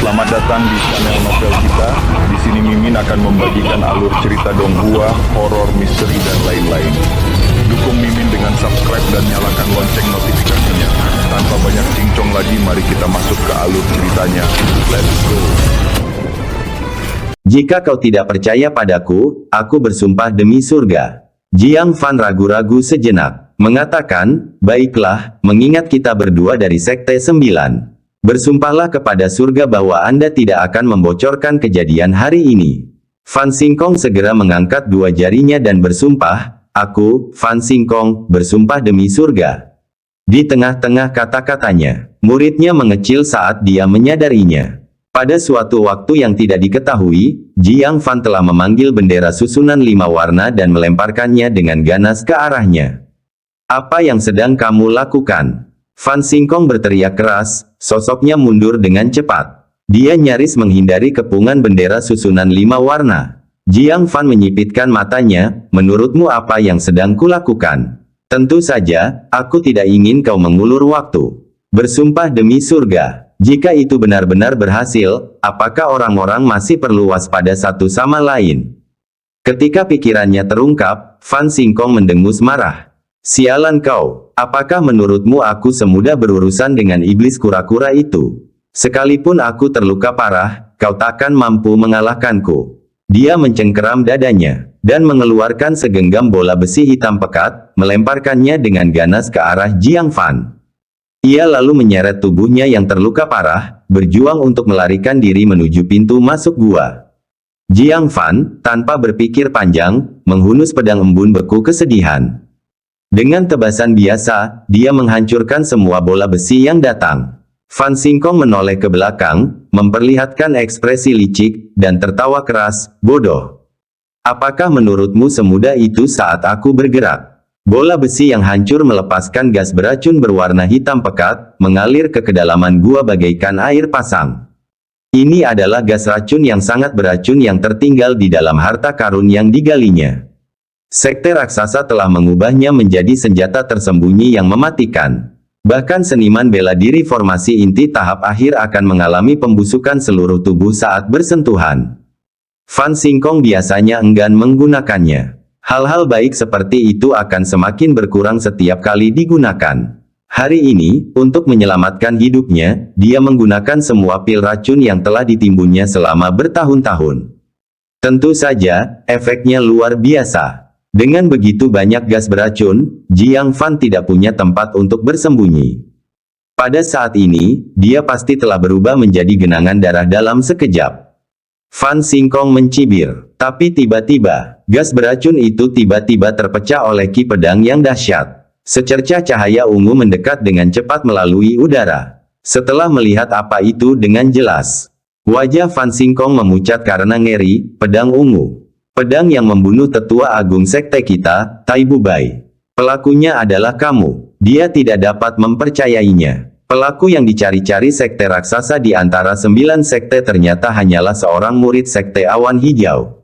Selamat datang di channel novel kita. Di sini Mimin akan membagikan alur cerita donghua, horor, misteri, dan lain-lain. Dukung Mimin dengan subscribe dan nyalakan lonceng notifikasinya. Tanpa banyak cincong lagi, mari kita masuk ke alur ceritanya. Let's go. Jika kau tidak percaya padaku, aku bersumpah demi surga. Jiang Fan ragu-ragu sejenak, mengatakan, baiklah, mengingat kita berdua dari Sekte 9. Bersumpahlah kepada surga bahwa Anda tidak akan membocorkan kejadian hari ini. Fan Xingkong segera mengangkat dua jarinya dan bersumpah, aku, Fan Xingkong, bersumpah demi surga. Di tengah-tengah kata-katanya, muridnya mengecil saat dia menyadarinya. Pada suatu waktu yang tidak diketahui, Jiang Fan telah memanggil bendera susunan 5 warna dan melemparkannya dengan ganas ke arahnya. Apa yang sedang kamu lakukan? Fan Xingkong berteriak keras, sosoknya mundur dengan cepat. Dia nyaris menghindari kepungan bendera susunan 5 warna. Jiang Fan menyipitkan matanya, menurutmu apa yang sedang kulakukan? Tentu saja, aku tidak ingin kau mengulur waktu. Bersumpah demi surga, jika itu benar-benar berhasil, apakah orang-orang masih perlu waspada satu sama lain? Ketika pikirannya terungkap, Fan Xingkong mendengus marah. Sialan kau, apakah menurutmu aku semudah berurusan dengan iblis kura-kura itu? Sekalipun aku terluka parah, kau takkan mampu mengalahkanku. Dia mencengkeram dadanya, dan mengeluarkan segenggam bola besi hitam pekat, melemparkannya dengan ganas ke arah Jiang Fan. Ia lalu menyeret tubuhnya yang terluka parah, berjuang untuk melarikan diri menuju pintu masuk gua. Jiang Fan, tanpa berpikir panjang, menghunus pedang embun beku kesedihan. Dengan tebasan biasa, dia menghancurkan semua bola besi yang datang. Fan Xingkong menoleh ke belakang, memperlihatkan ekspresi licik, dan tertawa keras, bodoh. Apakah menurutmu semudah itu saat aku bergerak? Bola besi yang hancur melepaskan gas beracun berwarna hitam pekat, mengalir ke kedalaman gua bagaikan air pasang. Ini adalah gas racun yang sangat beracun yang tertinggal di dalam harta karun yang digalinya. Sekte raksasa telah mengubahnya menjadi senjata tersembunyi yang mematikan. Bahkan seniman bela diri formasi inti tahap akhir akan mengalami pembusukan seluruh tubuh saat bersentuhan. Fan Xingkong biasanya enggan menggunakannya. Hal-hal baik seperti itu akan semakin berkurang setiap kali digunakan. Hari ini, untuk menyelamatkan hidupnya, dia menggunakan semua pil racun yang telah ditimbunnya selama bertahun-tahun. Tentu saja, efeknya luar biasa. Dengan begitu banyak gas beracun, Jiang Fan tidak punya tempat untuk bersembunyi. Pada saat ini, dia pasti telah berubah menjadi genangan darah dalam sekejap. Fan Xingkong mencibir, tapi tiba-tiba, gas beracun itu tiba-tiba terpecah oleh ki pedang yang dahsyat. Secercah cahaya ungu mendekat dengan cepat melalui udara. Setelah melihat apa itu dengan jelas, wajah Fan Xingkong memucat karena ngeri. Pedang ungu. Pedang yang membunuh tetua agung sekte kita, Taibu Bai. Pelakunya adalah kamu. Dia tidak dapat mempercayainya. Pelaku yang dicari-cari sekte raksasa di antara 9 sekte ternyata hanyalah seorang murid sekte awan hijau.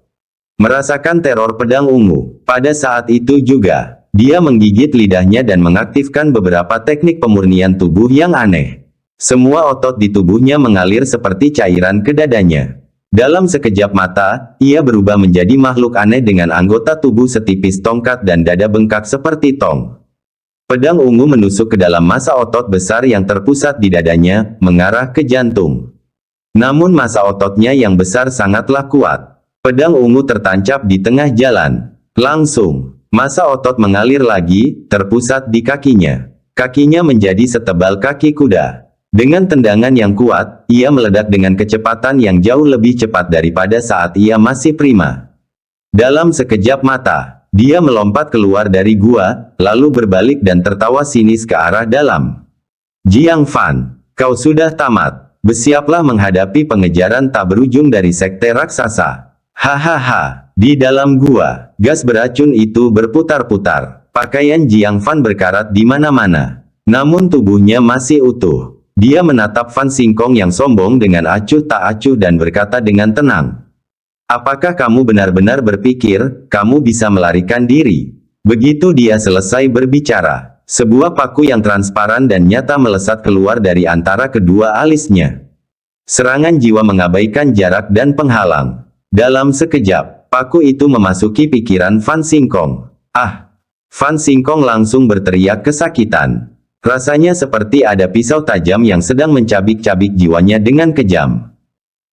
Merasakan teror pedang ungu. Pada saat itu juga, dia menggigit lidahnya dan mengaktifkan beberapa teknik pemurnian tubuh yang aneh. Semua otot di tubuhnya mengalir seperti cairan ke dadanya. Dalam sekejap mata, ia berubah menjadi makhluk aneh dengan anggota tubuh setipis tongkat dan dada bengkak seperti tong. Pedang ungu menusuk ke dalam massa otot besar yang terpusat di dadanya, mengarah ke jantung. Namun massa ototnya yang besar sangatlah kuat. Pedang ungu tertancap di tengah jalan. Langsung, massa otot mengalir lagi, terpusat di kakinya. Kakinya menjadi setebal kaki kuda. Dengan tendangan yang kuat, ia meledak dengan kecepatan yang jauh lebih cepat daripada saat ia masih prima. Dalam sekejap mata, dia melompat keluar dari gua, lalu berbalik dan tertawa sinis ke arah dalam. Jiang Fan, kau sudah tamat. Bersiaplah menghadapi pengejaran tak berujung dari sekte raksasa. Hahaha, di dalam gua, gas beracun itu berputar-putar. Pakaian Jiang Fan berkarat di mana-mana. Namun tubuhnya masih utuh. Dia menatap Fan Xingkong yang sombong dengan acuh tak acuh dan berkata dengan tenang. Apakah kamu benar-benar berpikir, kamu bisa melarikan diri? Begitu dia selesai berbicara, sebuah paku yang transparan dan nyata melesat keluar dari antara kedua alisnya. Serangan jiwa mengabaikan jarak dan penghalang. Dalam sekejap, paku itu memasuki pikiran Fan Singkong. Ah! Fan Singkong langsung berteriak kesakitan. Rasanya seperti ada pisau tajam yang sedang mencabik-cabik jiwanya dengan kejam.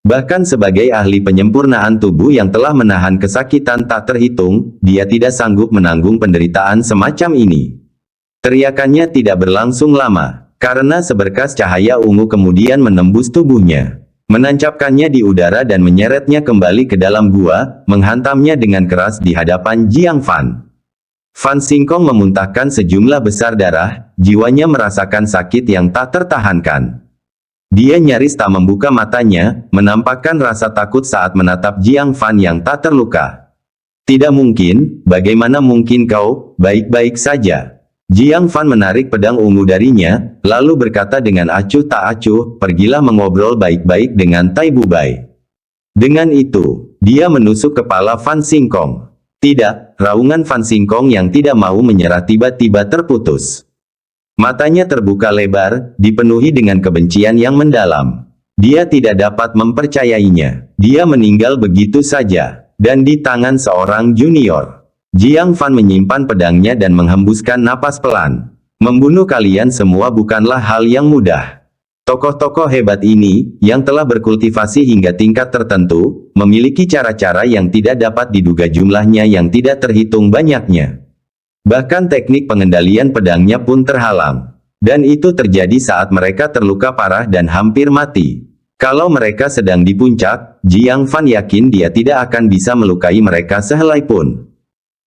Bahkan sebagai ahli penyempurnaan tubuh yang telah menahan kesakitan tak terhitung, dia tidak sanggup menanggung penderitaan semacam ini. Teriakannya tidak berlangsung lama, karena seberkas cahaya ungu kemudian menembus tubuhnya, menancapkannya di udara dan menyeretnya kembali ke dalam gua, menghantamnya dengan keras di hadapan Jiang Fan. Fan Singkong memuntahkan sejumlah besar darah, jiwanya merasakan sakit yang tak tertahankan. Dia nyaris tak membuka matanya, menampakkan rasa takut saat menatap Jiang Fan yang tak terluka. Tidak mungkin, bagaimana mungkin kau baik-baik saja? Jiang Fan menarik pedang ungu darinya, lalu berkata dengan acuh tak acuh, pergilah mengobrol baik-baik dengan Tai Bubai. Dengan itu, dia menusuk kepala Fan Singkong. Tidak, raungan Fan Singkong yang tidak mau menyerah tiba-tiba terputus. Matanya terbuka lebar, dipenuhi dengan kebencian yang mendalam. Dia tidak dapat mempercayainya. Dia meninggal begitu saja, dan di tangan seorang junior. Jiang Fan menyimpan pedangnya dan menghembuskan napas pelan. Membunuh kalian semua bukanlah hal yang mudah. Tokoh-tokoh hebat ini, yang telah berkultivasi hingga tingkat tertentu, memiliki cara-cara yang tidak dapat diduga jumlahnya yang tidak terhitung banyaknya. Bahkan teknik pengendalian pedangnya pun terhalang. Dan itu terjadi saat mereka terluka parah dan hampir mati. Kalau mereka sedang di puncak, Jiang Fan yakin dia tidak akan bisa melukai mereka sehelai pun.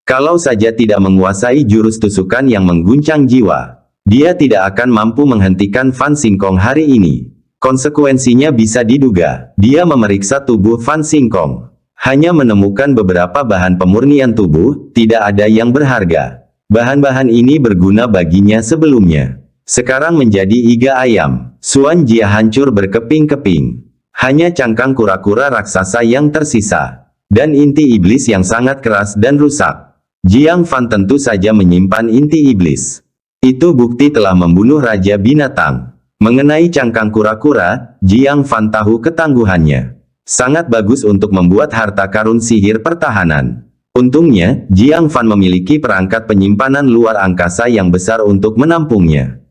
Kalau saja tidak menguasai jurus tusukan yang mengguncang jiwa, dia tidak akan mampu menghentikan Fan Singkong hari ini. Konsekuensinya bisa diduga. Dia memeriksa tubuh Fan Singkong. Hanya menemukan beberapa bahan pemurnian tubuh, tidak ada yang berharga. Bahan-bahan ini berguna baginya sebelumnya. Sekarang menjadi iga ayam. Suan Jia hancur berkeping-keping. Hanya cangkang kura-kura raksasa yang tersisa. Dan inti iblis yang sangat keras dan rusak. Jiang Fan tentu saja menyimpan inti iblis. Itu bukti telah membunuh Raja Binatang. Mengenai cangkang kura-kura, Jiang Fan tahu ketangguhannya. Sangat bagus untuk membuat harta karun sihir pertahanan. Untungnya, Jiang Fan memiliki perangkat penyimpanan luar angkasa yang besar untuk menampungnya.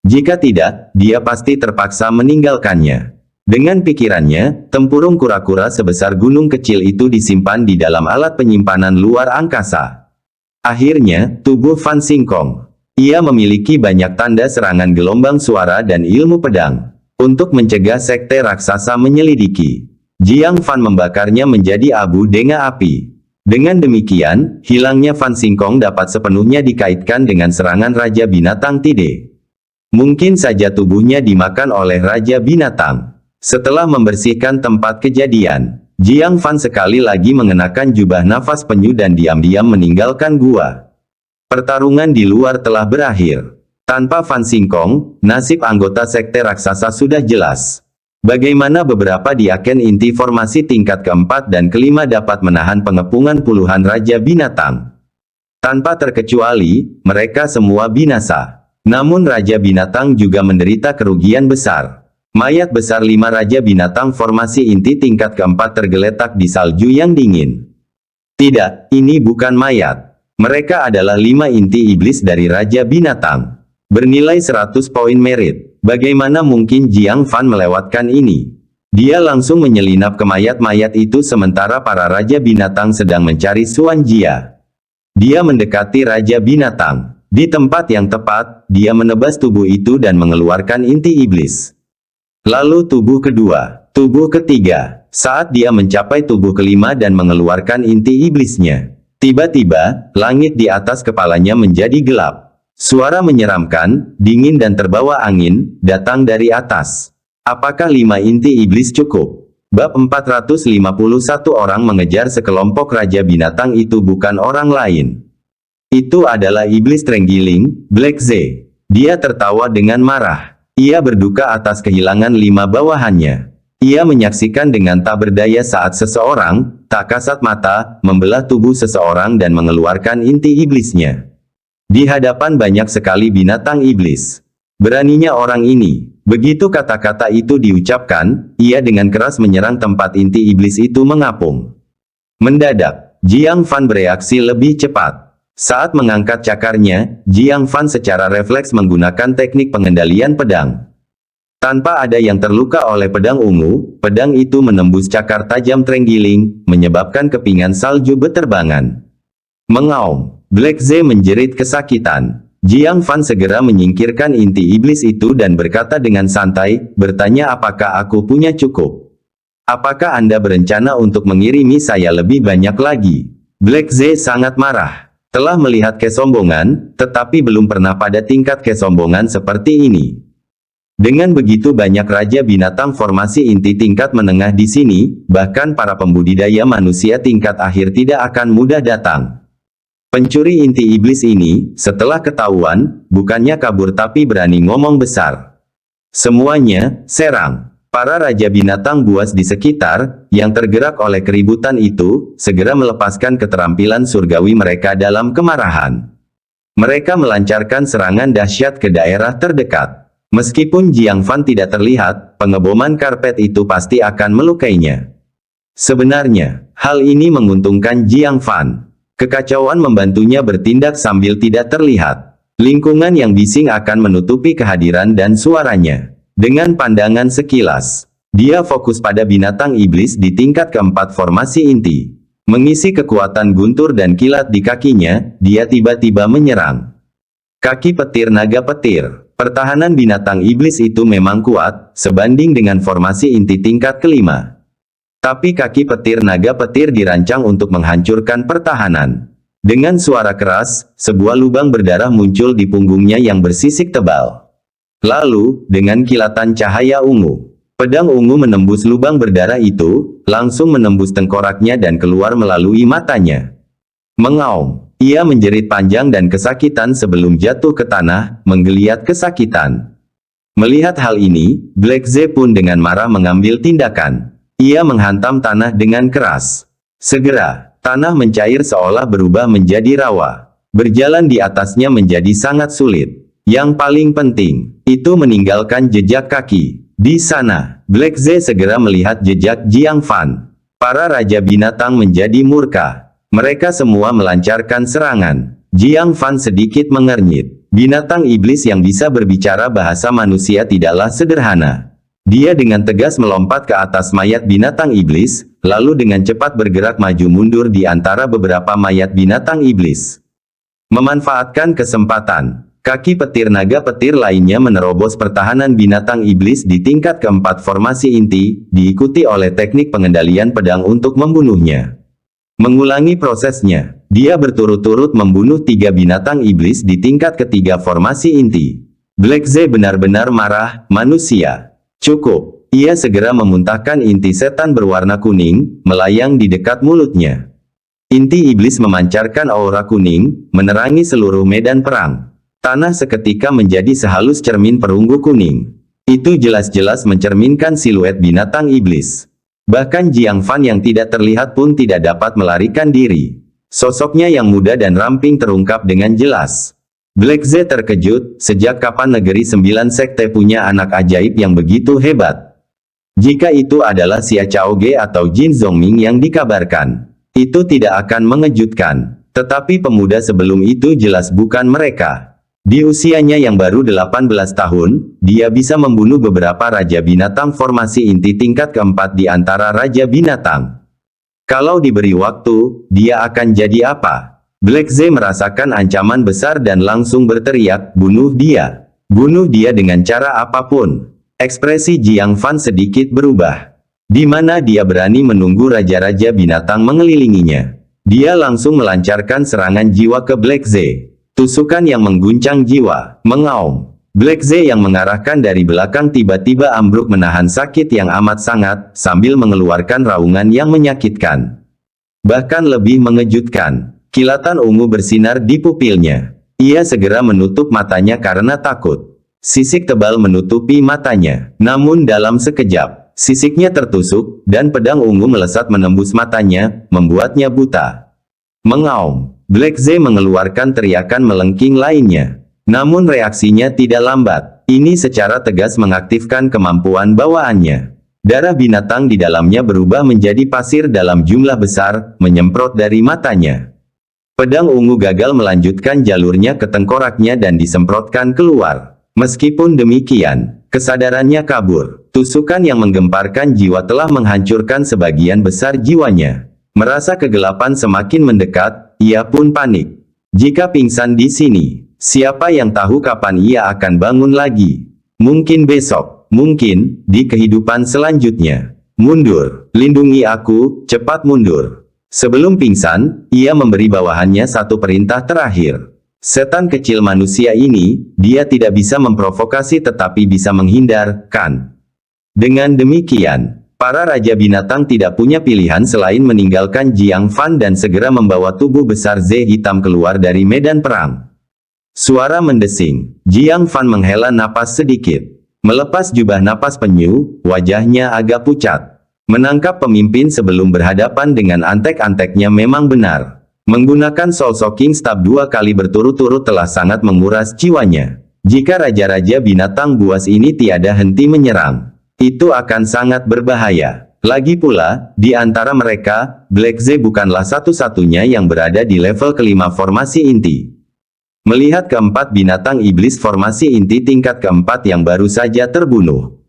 Jika tidak, dia pasti terpaksa meninggalkannya. Dengan pikirannya, tempurung kura-kura sebesar gunung kecil itu disimpan di dalam alat penyimpanan luar angkasa. Akhirnya, tubuh Fan Singkong. Ia memiliki banyak tanda serangan gelombang suara dan ilmu pedang. Untuk mencegah sekte raksasa menyelidiki, Jiang Fan membakarnya menjadi abu denga api. Dengan demikian, hilangnya Fan Singkong dapat sepenuhnya dikaitkan dengan serangan Raja Binatang Tide. Mungkin saja tubuhnya dimakan oleh Raja Binatang. Setelah membersihkan tempat kejadian, Jiang Fan sekali lagi mengenakan jubah nafas penyu dan diam-diam meninggalkan gua. Pertarungan di luar telah berakhir. Tanpa Fan Singkong, nasib anggota sekte raksasa sudah jelas. Bagaimana beberapa diaken inti formasi tingkat keempat dan kelima dapat menahan pengepungan puluhan Raja Binatang? Tanpa terkecuali, mereka semua binasa. Namun Raja Binatang juga menderita kerugian besar. Mayat besar 5 Raja Binatang formasi inti tingkat keempat tergeletak di salju yang dingin. Tidak, ini bukan mayat. Mereka adalah 5 inti iblis dari Raja Binatang. Bernilai 100 poin merit. Bagaimana mungkin Jiang Fan melewatkan ini? Dia langsung menyelinap ke mayat-mayat itu sementara para Raja Binatang sedang mencari Suan Jia. Dia mendekati Raja Binatang. Di tempat yang tepat, dia menebas tubuh itu dan mengeluarkan inti iblis. Lalu tubuh kedua, tubuh ketiga. Saat dia mencapai tubuh kelima dan mengeluarkan inti iblisnya, tiba-tiba, langit di atas kepalanya menjadi gelap. Suara menyeramkan, dingin dan terbawa angin, datang dari atas. Apakah 5 inti iblis cukup? Bab 451 orang mengejar sekelompok Raja Binatang itu bukan orang lain. Itu adalah iblis Trenggiling, Black Z. Dia tertawa dengan marah. Ia berduka atas kehilangan 5 bawahannya. Ia menyaksikan dengan tak berdaya saat seseorang, tak kasat mata, membelah tubuh seseorang dan mengeluarkan inti iblisnya. Di hadapan banyak sekali binatang iblis. Beraninya orang ini. Begitu kata-kata itu diucapkan, ia dengan keras menyerang tempat inti iblis itu mengapung. Mendadak, Jiang Fan bereaksi lebih cepat. Saat mengangkat cakarnya, Jiang Fan secara refleks menggunakan teknik pengendalian pedang. Tanpa ada yang terluka oleh pedang ungu, pedang itu menembus cakar tajam terenggiling, menyebabkan kepingan salju beterbangan. Mengaum, Black Z menjerit kesakitan. Jiang Fan segera menyingkirkan inti iblis itu dan berkata dengan santai, bertanya apakah aku punya cukup. Apakah Anda berencana untuk mengirimi saya lebih banyak lagi? Black Z sangat marah. Telah melihat kesombongan, tetapi belum pernah pada tingkat kesombongan seperti ini. Dengan begitu banyak raja binatang formasi inti tingkat menengah di sini, bahkan para pembudidaya manusia tingkat akhir tidak akan mudah datang. Pencuri inti iblis ini, setelah ketahuan, bukannya kabur tapi berani ngomong besar. Semuanya, serang. Para raja binatang buas di sekitar, yang tergerak oleh keributan itu, segera melepaskan keterampilan surgawi mereka dalam kemarahan. Mereka melancarkan serangan dahsyat ke daerah terdekat. Meskipun Jiang Fan tidak terlihat, pengeboman karpet itu pasti akan melukainya. Sebenarnya, hal ini menguntungkan Jiang Fan. Kekacauan membantunya bertindak sambil tidak terlihat. Lingkungan yang bising akan menutupi kehadiran dan suaranya. Dengan pandangan sekilas, dia fokus pada binatang iblis di tingkat keempat formasi inti. Mengisi kekuatan guntur dan kilat di kakinya, dia tiba-tiba menyerang. Kaki petir naga petir. Pertahanan binatang iblis itu memang kuat, sebanding dengan formasi inti tingkat kelima. Tapi kaki petir naga petir dirancang untuk menghancurkan pertahanan. Dengan suara keras, sebuah lubang berdarah muncul di punggungnya yang bersisik tebal. Lalu, dengan kilatan cahaya ungu, pedang ungu menembus lubang berdarah itu, langsung menembus tengkoraknya dan keluar melalui matanya. Mengaum, ia menjerit panjang dan kesakitan sebelum jatuh ke tanah, menggeliat kesakitan. Melihat hal ini, Black Z pun dengan marah mengambil tindakan. Ia menghantam tanah dengan keras. Segera, tanah mencair seolah berubah menjadi rawa. Berjalan di atasnya menjadi sangat sulit. Yang paling penting, itu meninggalkan jejak kaki. Di sana, Black Z segera melihat jejak Jiang Fan. Para raja binatang menjadi murka. Mereka semua melancarkan serangan. Jiang Fan sedikit mengernyit. Binatang iblis yang bisa berbicara bahasa manusia tidaklah sederhana. Dia dengan tegas melompat ke atas mayat binatang iblis, lalu dengan cepat bergerak maju mundur di antara beberapa mayat binatang iblis. Memanfaatkan kesempatan, kaki petir naga petir lainnya menerobos pertahanan binatang iblis di tingkat keempat formasi inti, diikuti oleh teknik pengendalian pedang untuk membunuhnya. Mengulangi prosesnya, dia berturut-turut membunuh 3 binatang iblis di tingkat ketiga formasi inti. Black Z benar-benar marah, manusia. Cukup, ia segera memuntahkan inti setan berwarna kuning, melayang di dekat mulutnya. Inti iblis memancarkan aura kuning, menerangi seluruh medan perang. Tanah seketika menjadi sehalus cermin perunggu kuning. Itu jelas-jelas mencerminkan siluet binatang iblis. Bahkan Jiang Fan yang tidak terlihat pun tidak dapat melarikan diri. Sosoknya yang muda dan ramping terungkap dengan jelas. Black Z terkejut, sejak kapan negeri 9 sekte punya anak ajaib yang begitu hebat? Jika itu adalah Xia Chaoge atau Jin Zhongming yang dikabarkan, itu tidak akan mengejutkan. Tetapi pemuda sebelum itu jelas bukan mereka. Di usianya yang baru 18 tahun, dia bisa membunuh beberapa raja binatang formasi inti tingkat keempat di antara raja binatang. Kalau diberi waktu, dia akan jadi apa? Black Z merasakan ancaman besar dan langsung berteriak, bunuh dia. Bunuh dia dengan cara apapun. Ekspresi Jiang Fan sedikit berubah. Di mana dia berani menunggu raja-raja binatang mengelilinginya. Dia langsung melancarkan serangan jiwa ke Black Z. Tusukan yang mengguncang jiwa, mengaum. Black Z yang mengarahkan dari belakang tiba-tiba ambruk menahan sakit yang amat sangat, sambil mengeluarkan raungan yang menyakitkan. Bahkan lebih mengejutkan. Kilatan ungu bersinar di pupilnya. Ia segera menutup matanya karena takut. Sisik tebal menutupi matanya. Namun dalam sekejap, sisiknya tertusuk, dan pedang ungu melesat menembus matanya, membuatnya buta. Mengaum. Black Z mengeluarkan teriakan melengking lainnya. Namun reaksinya tidak lambat. ini secara tegas mengaktifkan kemampuan bawaannya. Darah binatang di dalamnya berubah menjadi pasir dalam jumlah besar, menyemprot dari matanya. Pedang ungu gagal melanjutkan jalurnya ke tengkoraknya dan disemprotkan keluar. Meskipun demikian, kesadarannya kabur. Tusukan yang menggemparkan jiwa telah menghancurkan sebagian besar jiwanya. Merasa kegelapan semakin mendekat, ia pun panik. Jika pingsan di sini, siapa yang tahu kapan ia akan bangun lagi? Mungkin besok, mungkin di kehidupan selanjutnya. Mundur, lindungi aku, cepat mundur. Sebelum pingsan, ia memberi bawahannya satu perintah terakhir. Setan kecil manusia ini, dia tidak bisa memprovokasi tetapi bisa menghindar, kan? Dengan demikian, para raja binatang tidak punya pilihan selain meninggalkan Jiang Fan dan segera membawa tubuh besar Z hitam keluar dari medan perang. Suara mendesing, Jiang Fan menghela napas sedikit. Melepas jubah napas penyu, wajahnya agak pucat. Menangkap pemimpin sebelum berhadapan dengan antek-anteknya memang benar. Menggunakan Soul Shocking Stab 2 kali berturut-turut telah sangat menguras jiwanya. Jika raja-raja binatang buas ini tiada henti menyerang, itu akan sangat berbahaya. Lagi pula, di antara mereka, Black Z bukanlah satu-satunya yang berada di level kelima formasi inti. Melihat keempat binatang iblis formasi inti tingkat keempat yang baru saja terbunuh,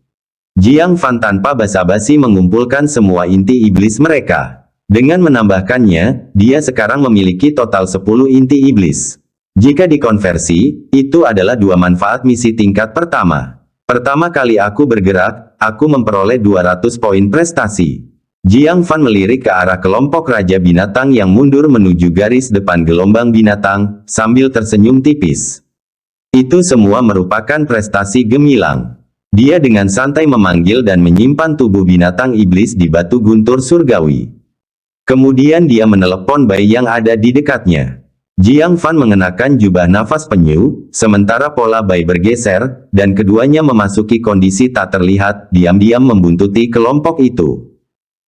Jiang Fan tanpa basa-basi mengumpulkan semua inti iblis mereka. Dengan menambahkannya, dia sekarang memiliki total 10 inti iblis. Jika dikonversi, itu adalah dua manfaat misi tingkat pertama. Pertama kali aku bergerak, aku memperoleh 200 poin prestasi. Jiang Fan melirik ke arah kelompok raja binatang yang mundur menuju garis depan gelombang binatang, sambil tersenyum tipis. Itu semua merupakan prestasi gemilang. Dia dengan santai memanggil dan menyimpan tubuh binatang iblis di batu guntur surgawi. Kemudian dia menelepon bayi yang ada di dekatnya. Jiang Fan mengenakan jubah nafas penyu, sementara pola bayi bergeser, dan keduanya memasuki kondisi tak terlihat, diam-diam membuntuti kelompok itu.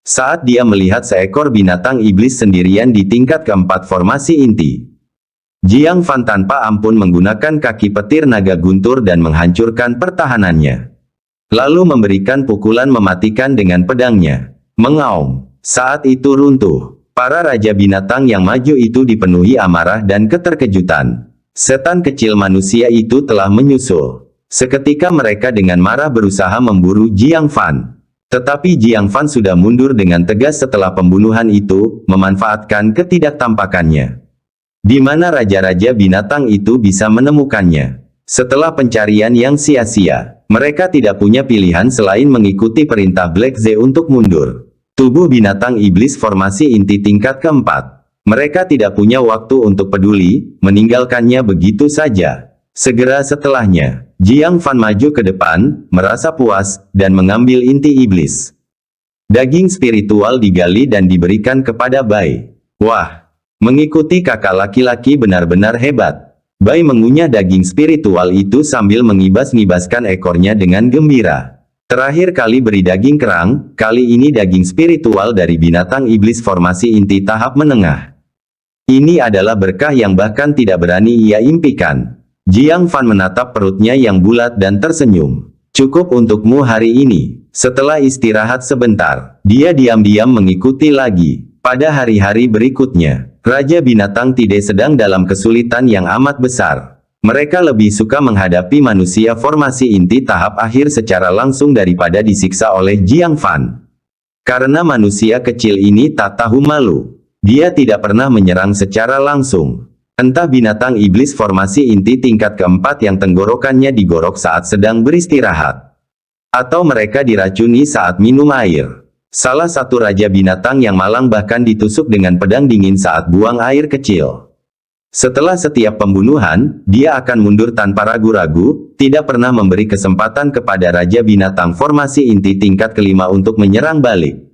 Saat dia melihat seekor binatang iblis sendirian di tingkat keempat formasi inti, Jiang Fan tanpa ampun menggunakan kaki petir naga guntur dan menghancurkan pertahanannya. Lalu memberikan pukulan mematikan dengan pedangnya. Mengaum. Saat itu runtuh. Para raja binatang yang maju itu dipenuhi amarah dan keterkejutan. Setan kecil manusia itu telah menyusul. Seketika mereka dengan marah berusaha memburu Jiang Fan. Tetapi Jiang Fan sudah mundur dengan tegas setelah pembunuhan itu, memanfaatkan ketidaktampakannya. Di mana raja-raja binatang itu bisa menemukannya. Setelah pencarian yang sia-sia, mereka tidak punya pilihan selain mengikuti perintah Black Z untuk mundur. Tubuh binatang iblis formasi inti tingkat keempat. Mereka tidak punya waktu untuk peduli, meninggalkannya begitu saja. Segera setelahnya, Jiang Fan maju ke depan, merasa puas, dan mengambil inti iblis. Daging spiritual digali dan diberikan kepada Bai. Wah, mengikuti kakak laki-laki benar-benar hebat. Bai mengunyah daging spiritual itu sambil mengibas-ngibaskan ekornya dengan gembira. Terakhir kali beri daging kerang, kali ini daging spiritual dari binatang iblis formasi inti tahap menengah. Ini adalah berkah yang bahkan tidak berani ia impikan. Jiang Fan menatap perutnya yang bulat dan tersenyum. Cukup untukmu hari ini. Setelah istirahat sebentar, dia diam-diam mengikuti lagi. Pada hari-hari berikutnya, Raja Binatang Tide sedang dalam kesulitan yang amat besar. Mereka lebih suka menghadapi manusia formasi inti tahap akhir secara langsung daripada disiksa oleh Jiang Fan. Karena manusia kecil ini tak tahu malu. Dia tidak pernah menyerang secara langsung. Entah binatang iblis formasi inti tingkat keempat yang tenggorokannya digorok saat sedang beristirahat. Atau mereka diracuni saat minum air. Salah satu raja binatang yang malang bahkan ditusuk dengan pedang dingin saat buang air kecil. Setelah setiap pembunuhan, dia akan mundur tanpa ragu-ragu, tidak pernah memberi kesempatan kepada raja binatang formasi inti tingkat kelima untuk menyerang balik.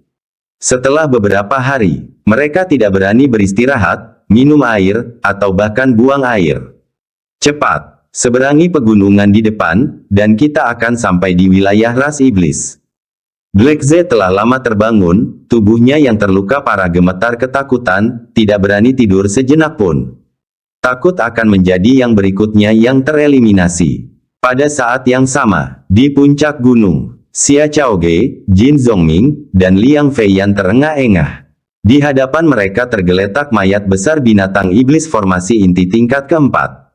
Setelah beberapa hari, mereka tidak berani beristirahat, minum air, atau bahkan buang air. Cepat, seberangi pegunungan di depan, dan kita akan sampai di wilayah ras iblis. Black Z telah lama terbangun, tubuhnya yang terluka parah gemetar ketakutan, tidak berani tidur sejenak pun. Takut akan menjadi yang berikutnya yang tereliminasi. Pada saat yang sama, di puncak gunung, Xia Chaoge, Jin Zhongming, dan Liang Feiyan terengah-engah. Di hadapan mereka tergeletak mayat besar binatang iblis formasi inti tingkat keempat.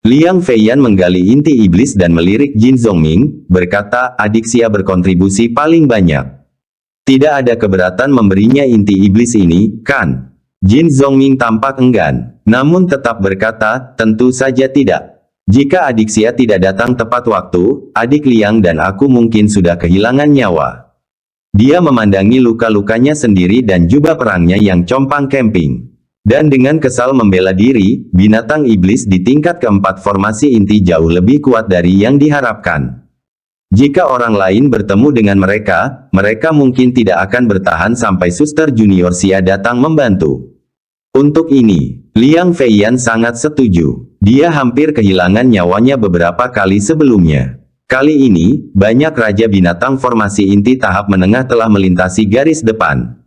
Liang Feiyan menggali inti iblis dan melirik Jin Zhongming, berkata, adik Xia berkontribusi paling banyak. Tidak ada keberatan memberinya inti iblis ini, kan? Jin Zhongming tampak enggan, namun tetap berkata, tentu saja tidak. Jika adik Xia tidak datang tepat waktu, adik Liang dan aku mungkin sudah kehilangan nyawa. Dia memandangi luka-lukanya sendiri dan jubah perangnya yang compang camping. Dan dengan kesal membela diri, binatang iblis di tingkat keempat formasi inti jauh lebih kuat dari yang diharapkan. Jika orang lain bertemu dengan mereka, mereka mungkin tidak akan bertahan sampai Suster Junior Xia datang membantu. Untuk ini, Liang Feiyan sangat setuju. Dia hampir kehilangan nyawanya beberapa kali sebelumnya. Kali ini, banyak raja binatang formasi inti tahap menengah telah melintasi garis depan.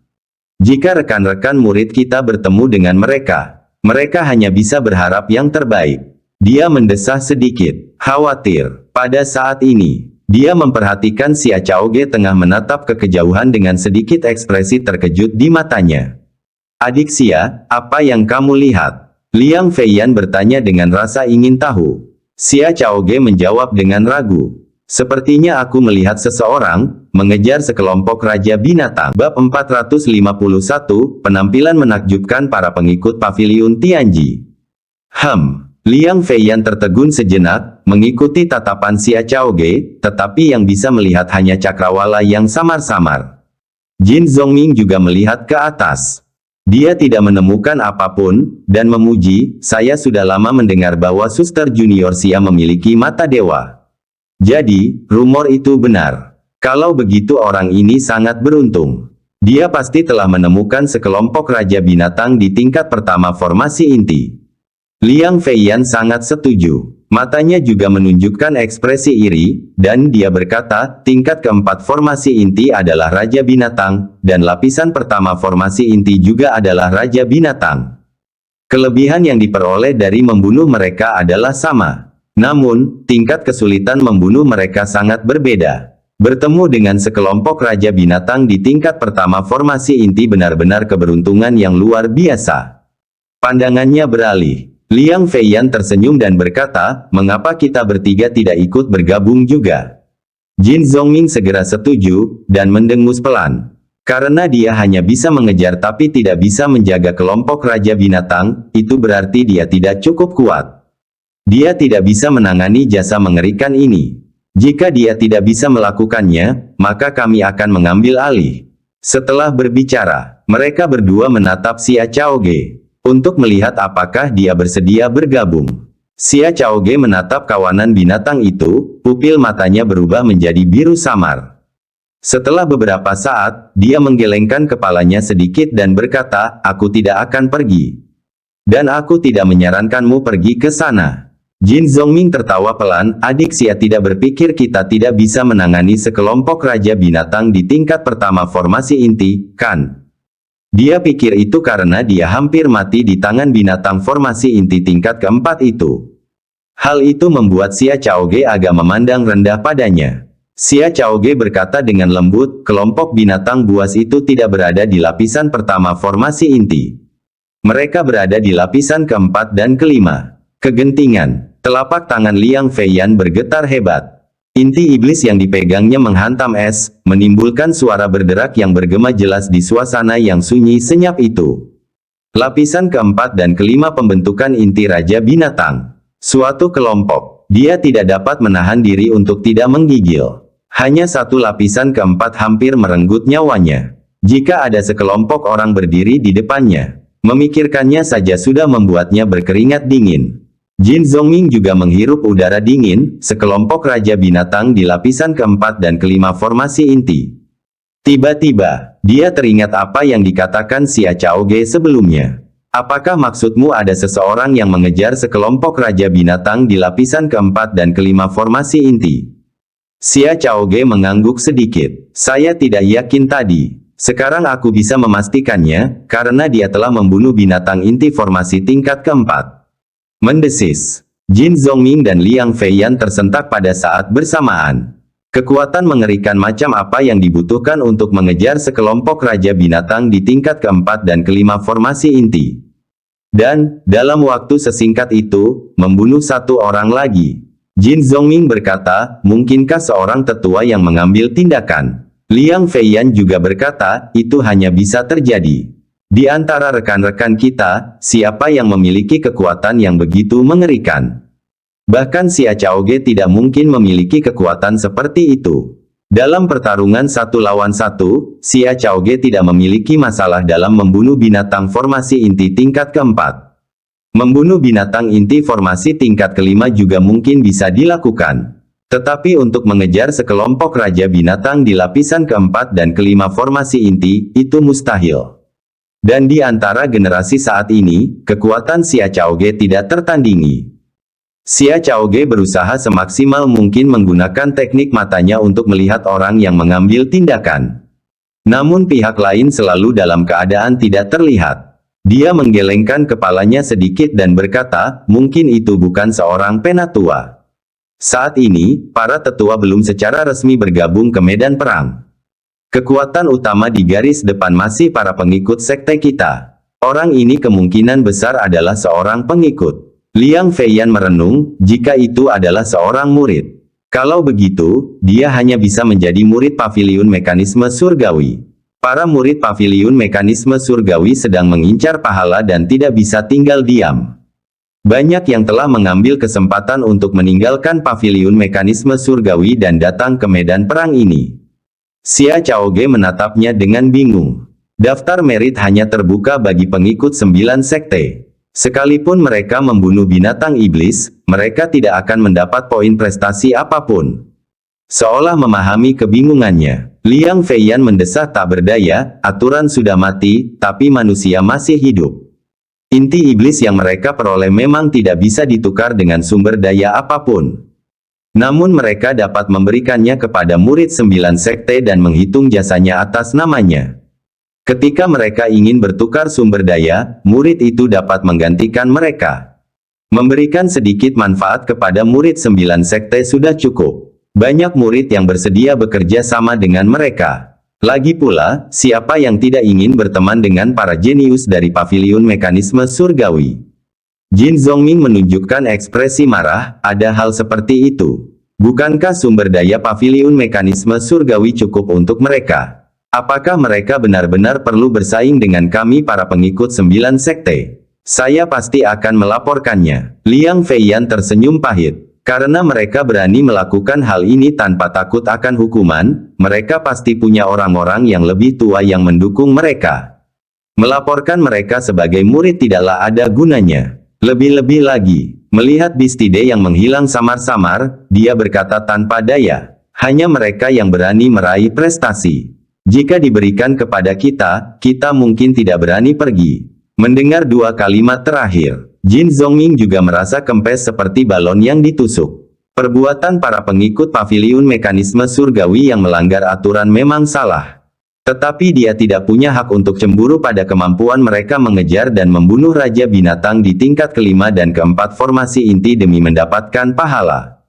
Jika rekan-rekan murid kita bertemu dengan mereka, mereka hanya bisa berharap yang terbaik. Dia mendesah sedikit, khawatir. Pada saat ini, dia memperhatikan Xia Chaoge tengah menatap ke kejauhan dengan sedikit ekspresi terkejut di matanya. Adik Xia, apa yang kamu lihat? Liang Feiyan bertanya dengan rasa ingin tahu. Xia Chaoge menjawab dengan ragu. Sepertinya aku melihat seseorang mengejar sekelompok raja binatang. Bab 451, penampilan menakjubkan para pengikut Paviliun Tianji. Liang Feiyan tertegun sejenak, mengikuti tatapan Xia Chaoge, tetapi yang bisa melihat hanya cakrawala yang samar-samar. Jin Zhongming juga melihat ke atas. Dia tidak menemukan apapun, dan memuji, saya sudah lama mendengar bahwa Suster Junior Xia memiliki mata dewa. Jadi, rumor itu benar. Kalau begitu orang ini sangat beruntung. Dia pasti telah menemukan sekelompok raja binatang di tingkat pertama formasi inti. Liang Feiyan sangat setuju. Matanya juga menunjukkan ekspresi iri, dan dia berkata, tingkat keempat formasi inti adalah raja binatang, dan lapisan pertama formasi inti juga adalah raja binatang. Kelebihan yang diperoleh dari membunuh mereka adalah sama. Namun, tingkat kesulitan membunuh mereka sangat berbeda. Bertemu dengan sekelompok raja binatang di tingkat pertama formasi inti benar-benar keberuntungan yang luar biasa. Pandangannya beralih. Liang Feiyan tersenyum dan berkata, mengapa kita bertiga tidak ikut bergabung juga? Jin Zhongming segera setuju, dan mendengus pelan. Karena dia hanya bisa mengejar tapi tidak bisa menjaga kelompok raja binatang, itu berarti dia tidak cukup kuat. Dia tidak bisa menangani jasa mengerikan ini. Jika dia tidak bisa melakukannya, maka kami akan mengambil alih. Setelah berbicara, mereka berdua menatap Xia Chaoge untuk melihat apakah dia bersedia bergabung. Xia Chaoge menatap kawanan binatang itu, pupil matanya berubah menjadi biru samar. Setelah beberapa saat, dia menggelengkan kepalanya sedikit dan berkata, aku tidak akan pergi. Dan aku tidak menyarankanmu pergi ke sana. Jin Zhongming tertawa pelan, adik Xia tidak berpikir kita tidak bisa menangani sekelompok raja binatang di tingkat pertama formasi inti, kan? Dia pikir itu karena dia hampir mati di tangan binatang formasi inti tingkat keempat itu. Hal itu membuat Xia Chaoge agak memandang rendah padanya. Xia Chaoge berkata dengan lembut, kelompok binatang buas itu tidak berada di lapisan pertama formasi inti. Mereka berada di lapisan keempat dan kelima. Kegentingan. Telapak tangan Liang Feiyan bergetar hebat. Inti iblis yang dipegangnya menghantam es, menimbulkan suara berderak yang bergema jelas di suasana yang sunyi senyap itu. Lapisan keempat dan kelima pembentukan inti raja binatang. Suatu kelompok. Dia tidak dapat menahan diri untuk tidak menggigil. Hanya satu lapisan keempat hampir merenggut nyawanya. Jika ada sekelompok orang berdiri di depannya, memikirkannya saja sudah membuatnya berkeringat dingin. Jin Zhongming juga menghirup udara dingin, sekelompok raja binatang di lapisan keempat dan kelima formasi inti. Tiba-tiba, dia teringat apa yang dikatakan Xia Chaoge sebelumnya. Apakah maksudmu ada seseorang yang mengejar sekelompok raja binatang di lapisan keempat dan kelima formasi inti? Xia Chaoge mengangguk sedikit. Saya tidak yakin tadi. Sekarang aku bisa memastikannya, karena dia telah membunuh binatang inti formasi tingkat keempat. Mendesis. Jin Zhongming dan Liang Feiyan tersentak pada saat bersamaan. Kekuatan mengerikan macam apa yang dibutuhkan untuk mengejar sekelompok raja binatang di tingkat keempat dan kelima formasi inti. Dan, dalam waktu sesingkat itu, membunuh satu orang lagi. Jin Zhongming berkata, mungkinkah seorang tetua yang mengambil tindakan? Liang Feiyan juga berkata, itu hanya bisa terjadi. Di antara rekan-rekan kita, siapa yang memiliki kekuatan yang begitu mengerikan? Bahkan Xia Chaoge tidak mungkin memiliki kekuatan seperti itu. Dalam pertarungan 1 lawan 1, Xia Chaoge tidak memiliki masalah dalam membunuh binatang formasi inti tingkat keempat. Membunuh binatang inti formasi tingkat kelima juga mungkin bisa dilakukan. Tetapi untuk mengejar sekelompok raja binatang di lapisan keempat dan kelima formasi inti, itu mustahil. Dan di antara generasi saat ini, kekuatan Xia Chaoge tidak tertandingi. Xia Chaoge berusaha semaksimal mungkin menggunakan teknik matanya untuk melihat orang yang mengambil tindakan. Namun pihak lain selalu dalam keadaan tidak terlihat. Dia menggelengkan kepalanya sedikit dan berkata, mungkin itu bukan seorang penatua. Saat ini, para tetua belum secara resmi bergabung ke medan perang. Kekuatan utama di garis depan masih para pengikut sekte kita. Orang ini kemungkinan besar adalah seorang pengikut. Liang Feiyan merenung, jika itu adalah seorang murid. Kalau begitu, dia hanya bisa menjadi murid paviliun mekanisme surgawi. Para murid paviliun mekanisme surgawi sedang mengincar pahala dan tidak bisa tinggal diam. Banyak yang telah mengambil kesempatan untuk meninggalkan paviliun mekanisme surgawi dan datang ke medan perang ini. Xia Chaoge menatapnya dengan bingung. Daftar merit hanya terbuka bagi pengikut 9 sekte. Sekalipun mereka membunuh binatang iblis, mereka tidak akan mendapat poin prestasi apapun. Seolah memahami kebingungannya, Liang Feiyan mendesah tak berdaya, aturan sudah mati, tapi manusia masih hidup. Inti iblis yang mereka peroleh memang tidak bisa ditukar dengan sumber daya apapun. Namun mereka dapat memberikannya kepada murid 9 sekte dan menghitung jasanya atas namanya. Ketika mereka ingin bertukar sumber daya, murid itu dapat menggantikan mereka. Memberikan sedikit manfaat kepada murid 9 sekte sudah cukup. Banyak murid yang bersedia bekerja sama dengan mereka. Lagi pula, siapa yang tidak ingin berteman dengan para jenius dari paviliun mekanisme surgawi? Jin Zhongming menunjukkan ekspresi marah, ada hal seperti itu. Bukankah sumber daya paviliun mekanisme surgawi cukup untuk mereka? Apakah mereka benar-benar perlu bersaing dengan kami para pengikut 9 sekte? Saya pasti akan melaporkannya. Liang Feiyan tersenyum pahit. Karena mereka berani melakukan hal ini tanpa takut akan hukuman, mereka pasti punya orang-orang yang lebih tua yang mendukung mereka. Melaporkan mereka sebagai murid tidaklah ada gunanya. Lebih-lebih lagi, melihat Bistide yang menghilang samar-samar, dia berkata tanpa daya, hanya mereka yang berani meraih prestasi. Jika diberikan kepada kita, kita mungkin tidak berani pergi. Mendengar dua kalimat terakhir, Jin Zhongming juga merasa kempes seperti balon yang ditusuk. Perbuatan para pengikut paviliun mekanisme surgawi yang melanggar aturan memang salah. Tetapi dia tidak punya hak untuk cemburu pada kemampuan mereka mengejar dan membunuh raja binatang di tingkat kelima dan keempat formasi inti demi mendapatkan pahala.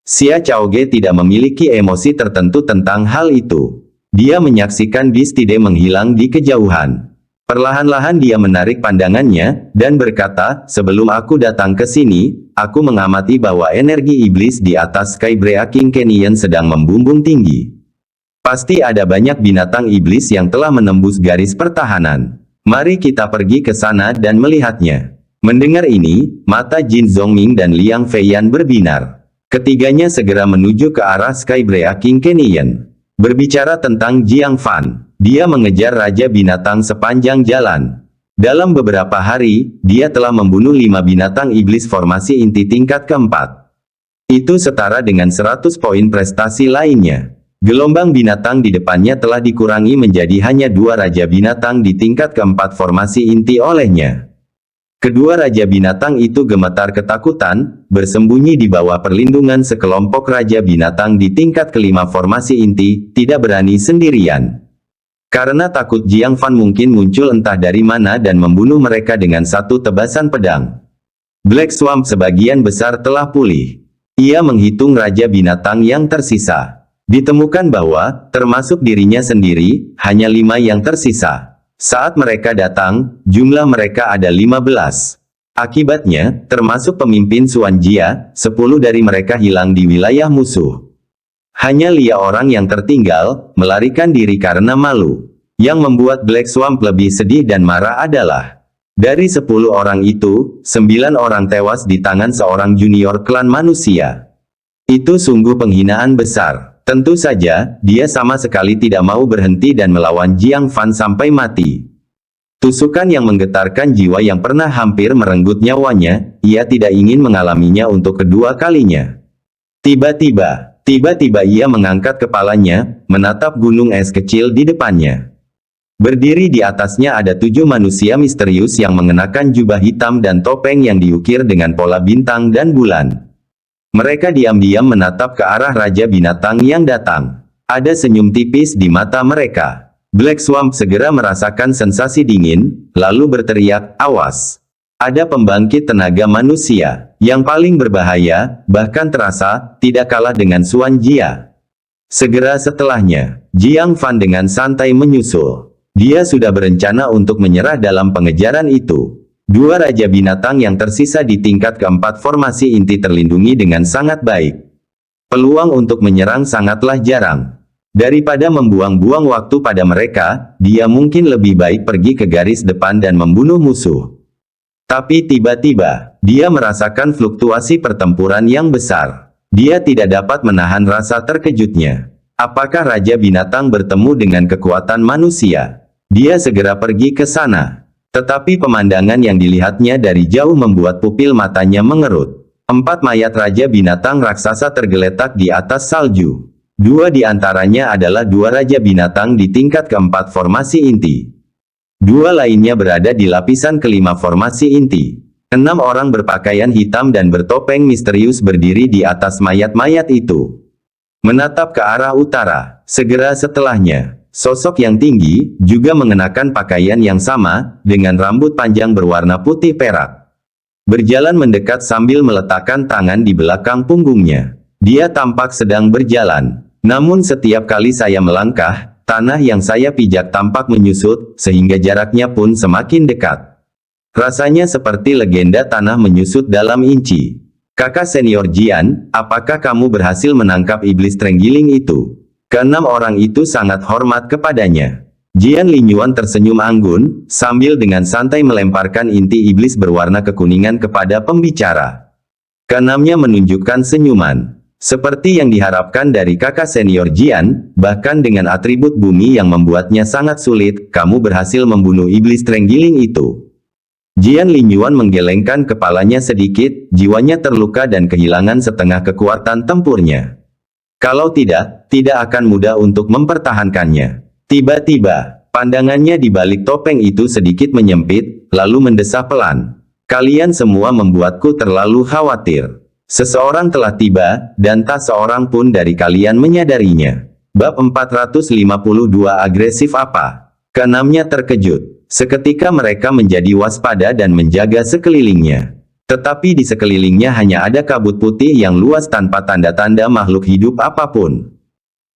Xia Chaoge tidak memiliki emosi tertentu tentang hal itu. Dia menyaksikan Bistide menghilang di kejauhan. Perlahan-lahan dia menarik pandangannya, dan berkata, sebelum aku datang ke sini, aku mengamati bahwa energi iblis di atas Skybrea King Canyon sedang membumbung tinggi. Pasti ada banyak binatang iblis yang telah menembus garis pertahanan. Mari kita pergi ke sana dan melihatnya. Mendengar ini, mata Jin Zhongming dan Liang Feiyan berbinar. Ketiganya segera menuju ke arah Skybrea King Canyon. Berbicara tentang Jiang Fan, dia mengejar raja binatang sepanjang jalan. Dalam beberapa hari, dia telah membunuh 5 binatang iblis formasi inti tingkat keempat. Itu setara dengan 100 poin prestasi lainnya. Gelombang binatang di depannya telah dikurangi menjadi hanya 2 raja binatang di tingkat keempat formasi inti olehnya. Kedua raja binatang itu gemetar ketakutan, bersembunyi di bawah perlindungan sekelompok raja binatang di tingkat kelima formasi inti, tidak berani sendirian. Karena takut Jiang Fan mungkin muncul entah dari mana dan membunuh mereka dengan satu tebasan pedang. Black Swamp sebagian besar telah pulih. Ia menghitung raja binatang yang tersisa. Ditemukan bahwa, termasuk dirinya sendiri, hanya 5 yang tersisa. Saat mereka datang, jumlah mereka ada 15. Akibatnya, termasuk pemimpin Xuan Jia, 10 dari mereka hilang di wilayah musuh. Hanya Lia orang yang tertinggal, melarikan diri karena malu. Yang membuat Black Swamp lebih sedih dan marah adalah, dari 10 orang itu, 9 orang tewas di tangan seorang junior klan manusia. Itu sungguh penghinaan besar. Tentu saja, dia sama sekali tidak mau berhenti dan melawan Jiang Fan sampai mati. Tusukan yang menggetarkan jiwa yang pernah hampir merenggut nyawanya, ia tidak ingin mengalaminya untuk kedua kalinya. Tiba-tiba ia mengangkat kepalanya, menatap gunung es kecil di depannya. Berdiri di atasnya ada 7 manusia misterius yang mengenakan jubah hitam dan topeng yang diukir dengan pola bintang dan bulan. Mereka diam-diam menatap ke arah Raja Binatang yang datang. Ada senyum tipis di mata mereka. Black Swamp segera merasakan sensasi dingin, lalu berteriak, "Awas! Ada pembangkit tenaga manusia, yang paling berbahaya, bahkan terasa, tidak kalah dengan Xuan Jia." Segera setelahnya, Jiang Fan dengan santai menyusul. Dia sudah berencana untuk menyerah dalam pengejaran itu. 2 Raja Binatang yang tersisa di tingkat keempat formasi inti terlindungi dengan sangat baik. Peluang untuk menyerang sangatlah jarang. Daripada membuang-buang waktu pada mereka, dia mungkin lebih baik pergi ke garis depan dan membunuh musuh. Tapi tiba-tiba, dia merasakan fluktuasi pertempuran yang besar. Dia tidak dapat menahan rasa terkejutnya. Apakah Raja Binatang bertemu dengan kekuatan manusia? Dia segera pergi ke sana. Tetapi pemandangan yang dilihatnya dari jauh membuat pupil matanya mengerut. 4 mayat Raja Binatang raksasa tergeletak di atas salju. 2 di antaranya adalah 2 Raja Binatang di tingkat keempat formasi inti. 2 lainnya berada di lapisan kelima formasi inti. 6 orang berpakaian hitam dan bertopeng misterius berdiri di atas mayat-mayat itu. Menatap ke arah utara, segera setelahnya, sosok yang tinggi, juga mengenakan pakaian yang sama, dengan rambut panjang berwarna putih perak. Berjalan mendekat sambil meletakkan tangan di belakang punggungnya. Dia tampak sedang berjalan. Namun setiap kali saya melangkah, tanah yang saya pijak tampak menyusut, sehingga jaraknya pun semakin dekat. Rasanya seperti legenda tanah menyusut dalam inci. Kakak senior Jian, apakah kamu berhasil menangkap iblis Trenggiling itu? Keenam orang itu sangat hormat kepadanya. Jian Linyuan tersenyum anggun, sambil dengan santai melemparkan inti iblis berwarna kekuningan kepada pembicara. Keenamnya menunjukkan senyuman. Seperti yang diharapkan dari kakak senior Jian, bahkan dengan atribut bumi yang membuatnya sangat sulit, kamu berhasil membunuh iblis Trenggiling itu. Jian Linyuan menggelengkan kepalanya sedikit, jiwanya terluka dan kehilangan setengah kekuatan tempurnya. Kalau tidak akan mudah untuk mempertahankannya. Tiba-tiba, pandangannya di balik topeng itu sedikit menyempit, lalu mendesah pelan. Kalian semua membuatku terlalu khawatir. Seseorang telah tiba, dan tak seorang pun dari kalian menyadarinya. Bab 452 agresif apa? Keenamnya terkejut. Seketika mereka menjadi waspada dan menjaga sekelilingnya. Tetapi di sekelilingnya hanya ada kabut putih yang luas tanpa tanda-tanda makhluk hidup apapun.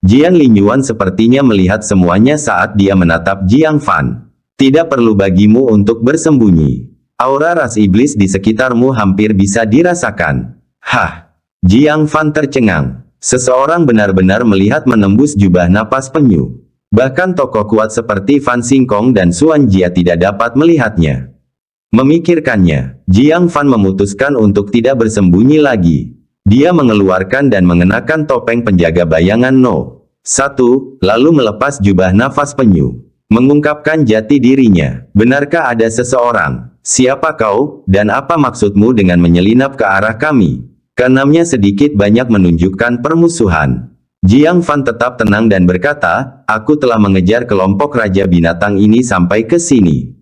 Jian Linyuan sepertinya melihat semuanya saat dia menatap Jiang Fan. Tidak perlu bagimu untuk bersembunyi. Aura ras iblis di sekitarmu hampir bisa dirasakan. Hah! Jiang Fan tercengang. Seseorang benar-benar melihat menembus jubah napas penyu. Bahkan tokoh kuat seperti Fan Xingkong dan Xuan Jia tidak dapat melihatnya. Memikirkannya, Jiang Fan memutuskan untuk tidak bersembunyi lagi. Dia mengeluarkan dan mengenakan topeng penjaga bayangan No. 1, lalu melepas jubah nafas penyu. Mengungkapkan jati dirinya. Benarkah ada seseorang? Siapa kau, dan apa maksudmu dengan menyelinap ke arah kami? Keenamnya sedikit banyak menunjukkan permusuhan. Jiang Fan tetap tenang dan berkata, aku telah mengejar kelompok Raja Binatang ini sampai ke sini.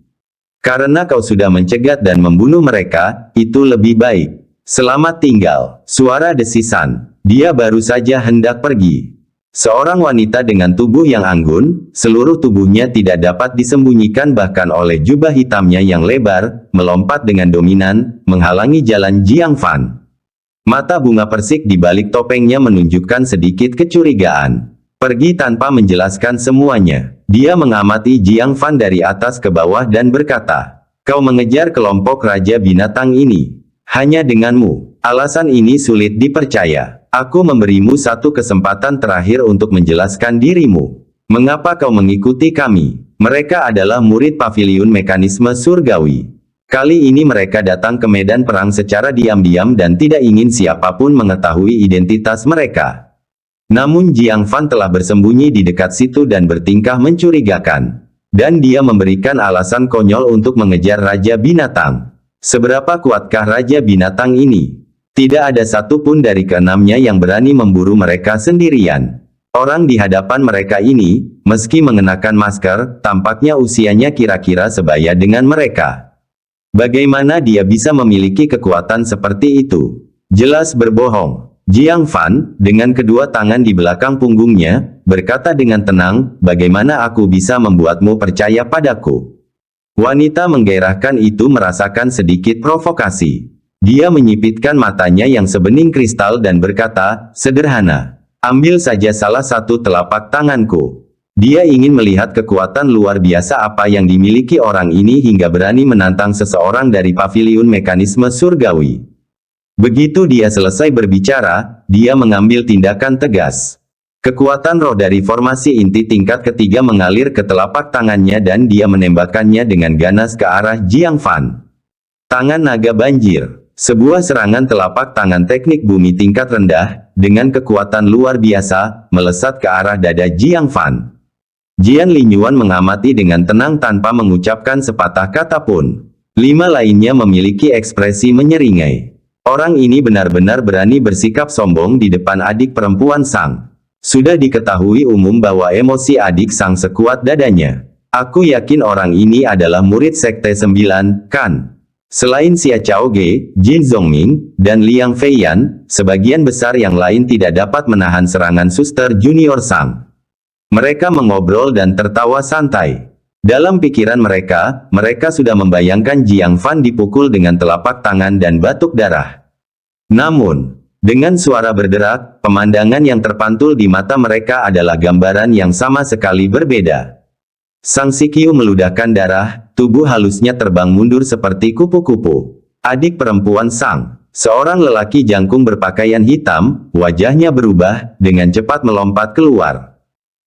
Karena kau sudah mencegat dan membunuh mereka, itu lebih baik. Selamat tinggal. Suara desisan. Dia baru saja hendak pergi. Seorang wanita dengan tubuh yang anggun, seluruh tubuhnya tidak dapat disembunyikan bahkan oleh jubah hitamnya yang lebar, melompat dengan dominan, menghalangi jalan Jiang Fan. Mata bunga persik di balik topengnya menunjukkan sedikit kecurigaan. Pergi tanpa menjelaskan semuanya. Dia mengamati Jiang Fan dari atas ke bawah dan berkata, "Kau mengejar kelompok Raja Binatang ini. Hanya denganmu. Alasan ini sulit dipercaya. Aku memberimu satu kesempatan terakhir untuk menjelaskan dirimu. Mengapa kau mengikuti kami? Mereka adalah murid paviliun mekanisme surgawi. Kali ini mereka datang ke medan perang secara diam-diam dan tidak ingin siapapun mengetahui identitas mereka." Namun Jiang Fan telah bersembunyi di dekat situ dan bertingkah mencurigakan. Dan dia memberikan alasan konyol untuk mengejar Raja Binatang. Seberapa kuatkah Raja Binatang ini? Tidak ada satupun dari keenamnya yang berani memburu mereka sendirian. Orang di hadapan mereka ini, meski mengenakan masker, tampaknya usianya kira-kira sebaya dengan mereka. Bagaimana dia bisa memiliki kekuatan seperti itu? Jelas berbohong. Jiang Fan, dengan kedua tangan di belakang punggungnya, berkata dengan tenang, "Bagaimana aku bisa membuatmu percaya padaku?" Wanita menggairahkan itu merasakan sedikit provokasi. Dia menyipitkan matanya yang sebening kristal dan berkata, "Sederhana. Ambil saja salah satu telapak tanganku." Dia ingin melihat kekuatan luar biasa apa yang dimiliki orang ini hingga berani menantang seseorang dari paviliun mekanisme surgawi. Begitu dia selesai berbicara, dia mengambil tindakan tegas. Kekuatan roh dari formasi inti tingkat ketiga mengalir ke telapak tangannya dan dia menembakkannya dengan ganas ke arah Jiang Fan. Tangan naga banjir. Sebuah serangan telapak tangan teknik bumi tingkat rendah, dengan kekuatan luar biasa, melesat ke arah dada Jiang Fan. Jian Linyuan mengamati dengan tenang tanpa mengucapkan sepatah kata pun. 5 lainnya memiliki ekspresi menyeringai. Orang ini benar-benar berani bersikap sombong di depan adik perempuan Sang. Sudah diketahui umum bahwa emosi adik Sang sekuat dadanya. Aku yakin orang ini adalah murid Sekte 9, kan? Selain Xia Chaoge, Jin Zhongming, dan Liang Feiyan, sebagian besar yang lain tidak dapat menahan serangan suster junior Sang. Mereka mengobrol dan tertawa santai. Dalam pikiran mereka, mereka sudah membayangkan Jiang Fan dipukul dengan telapak tangan dan batuk darah. Namun, dengan suara berderak, pemandangan yang terpantul di mata mereka adalah gambaran yang sama sekali berbeda. Sang Sikyu meludahkan darah, tubuh halusnya terbang mundur seperti kupu-kupu. Adik perempuan Sang, seorang lelaki jangkung berpakaian hitam, wajahnya berubah, dengan cepat melompat keluar.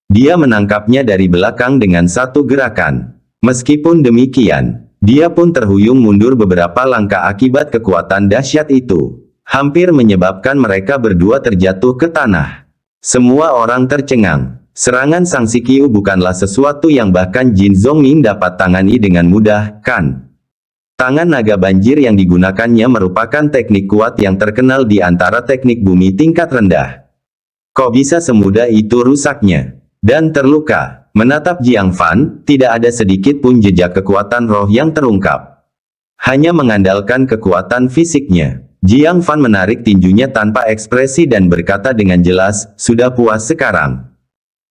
Dia menangkapnya dari belakang dengan satu gerakan. Meskipun demikian, dia pun terhuyung mundur beberapa langkah akibat kekuatan dahsyat itu. Hampir menyebabkan mereka berdua terjatuh ke tanah. Semua orang tercengang. Serangan Sang Sikyu bukanlah sesuatu yang bahkan Jin Zhongming dapat tangani dengan mudah, kan? Tangan naga banjir yang digunakannya merupakan teknik kuat yang terkenal di antara teknik bumi tingkat rendah. Kok bisa semudah itu rusaknya? Dan terluka. Menatap Jiang Fan, tidak ada sedikit pun jejak kekuatan roh yang terungkap. Hanya mengandalkan kekuatan fisiknya. Jiang Fan menarik tinjunya tanpa ekspresi dan berkata dengan jelas, "Sudah puas sekarang."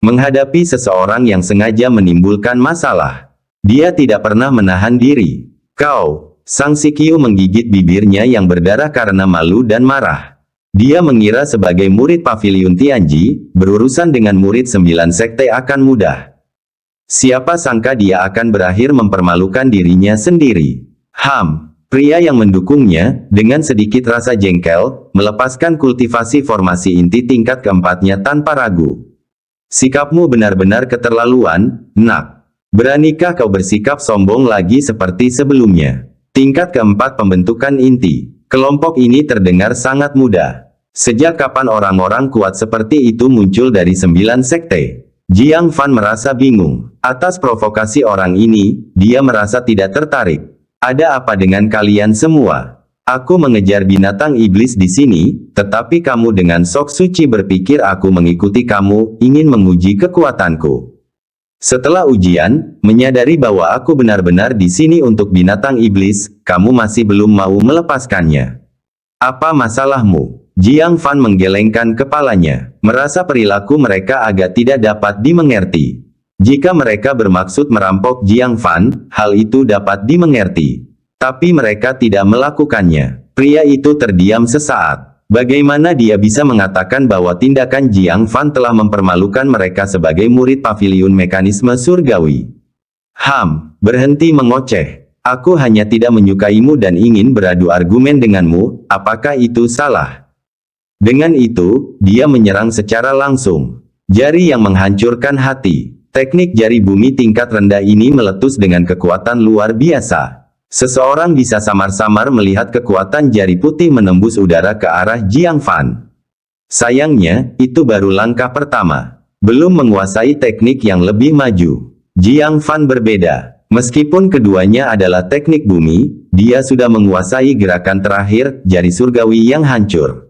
Menghadapi seseorang yang sengaja menimbulkan masalah. Dia tidak pernah menahan diri. "Kau," Sang Sikyu menggigit bibirnya yang berdarah karena malu dan marah. Dia mengira sebagai murid paviliun Tianji, berurusan dengan murid 9 sekte akan mudah. Siapa sangka dia akan berakhir mempermalukan dirinya sendiri. Pria yang mendukungnya, dengan sedikit rasa jengkel, melepaskan kultivasi formasi inti tingkat keempatnya tanpa ragu. "Sikapmu benar-benar keterlaluan, nak. Beranikah kau bersikap sombong lagi seperti sebelumnya?" Tingkat keempat pembentukan inti. Kelompok ini terdengar sangat mudah. Sejak kapan orang-orang kuat seperti itu muncul dari 9 sekte? Jiang Fan merasa bingung. Atas provokasi orang ini, dia merasa tidak tertarik. "Ada apa dengan kalian semua? Aku mengejar binatang iblis di sini, tetapi kamu dengan sok suci berpikir aku mengikuti kamu, ingin menguji kekuatanku. Setelah ujian, menyadari bahwa aku benar-benar di sini untuk binatang iblis, kamu masih belum mau melepaskannya. Apa masalahmu?" Jiang Fan menggelengkan kepalanya, merasa perilaku mereka agak tidak dapat dimengerti. Jika mereka bermaksud merampok Jiang Fan, hal itu dapat dimengerti. Tapi mereka tidak melakukannya. Pria itu terdiam sesaat. Bagaimana dia bisa mengatakan bahwa tindakan Jiang Fan telah mempermalukan mereka sebagai murid paviliun mekanisme surgawi? Berhenti mengoceh. Aku hanya tidak menyukaimu dan ingin beradu argumen denganmu, apakah itu salah? Dengan itu, dia menyerang secara langsung. Jari yang menghancurkan hati. Teknik jari bumi tingkat rendah ini meletus dengan kekuatan luar biasa. Seseorang bisa samar-samar melihat kekuatan jari putih menembus udara ke arah Jiang Fan. Sayangnya, itu baru langkah pertama. Belum menguasai teknik yang lebih maju. Jiang Fan berbeda. Meskipun keduanya adalah teknik bumi, dia sudah menguasai gerakan terakhir, jari surgawi yang hancur.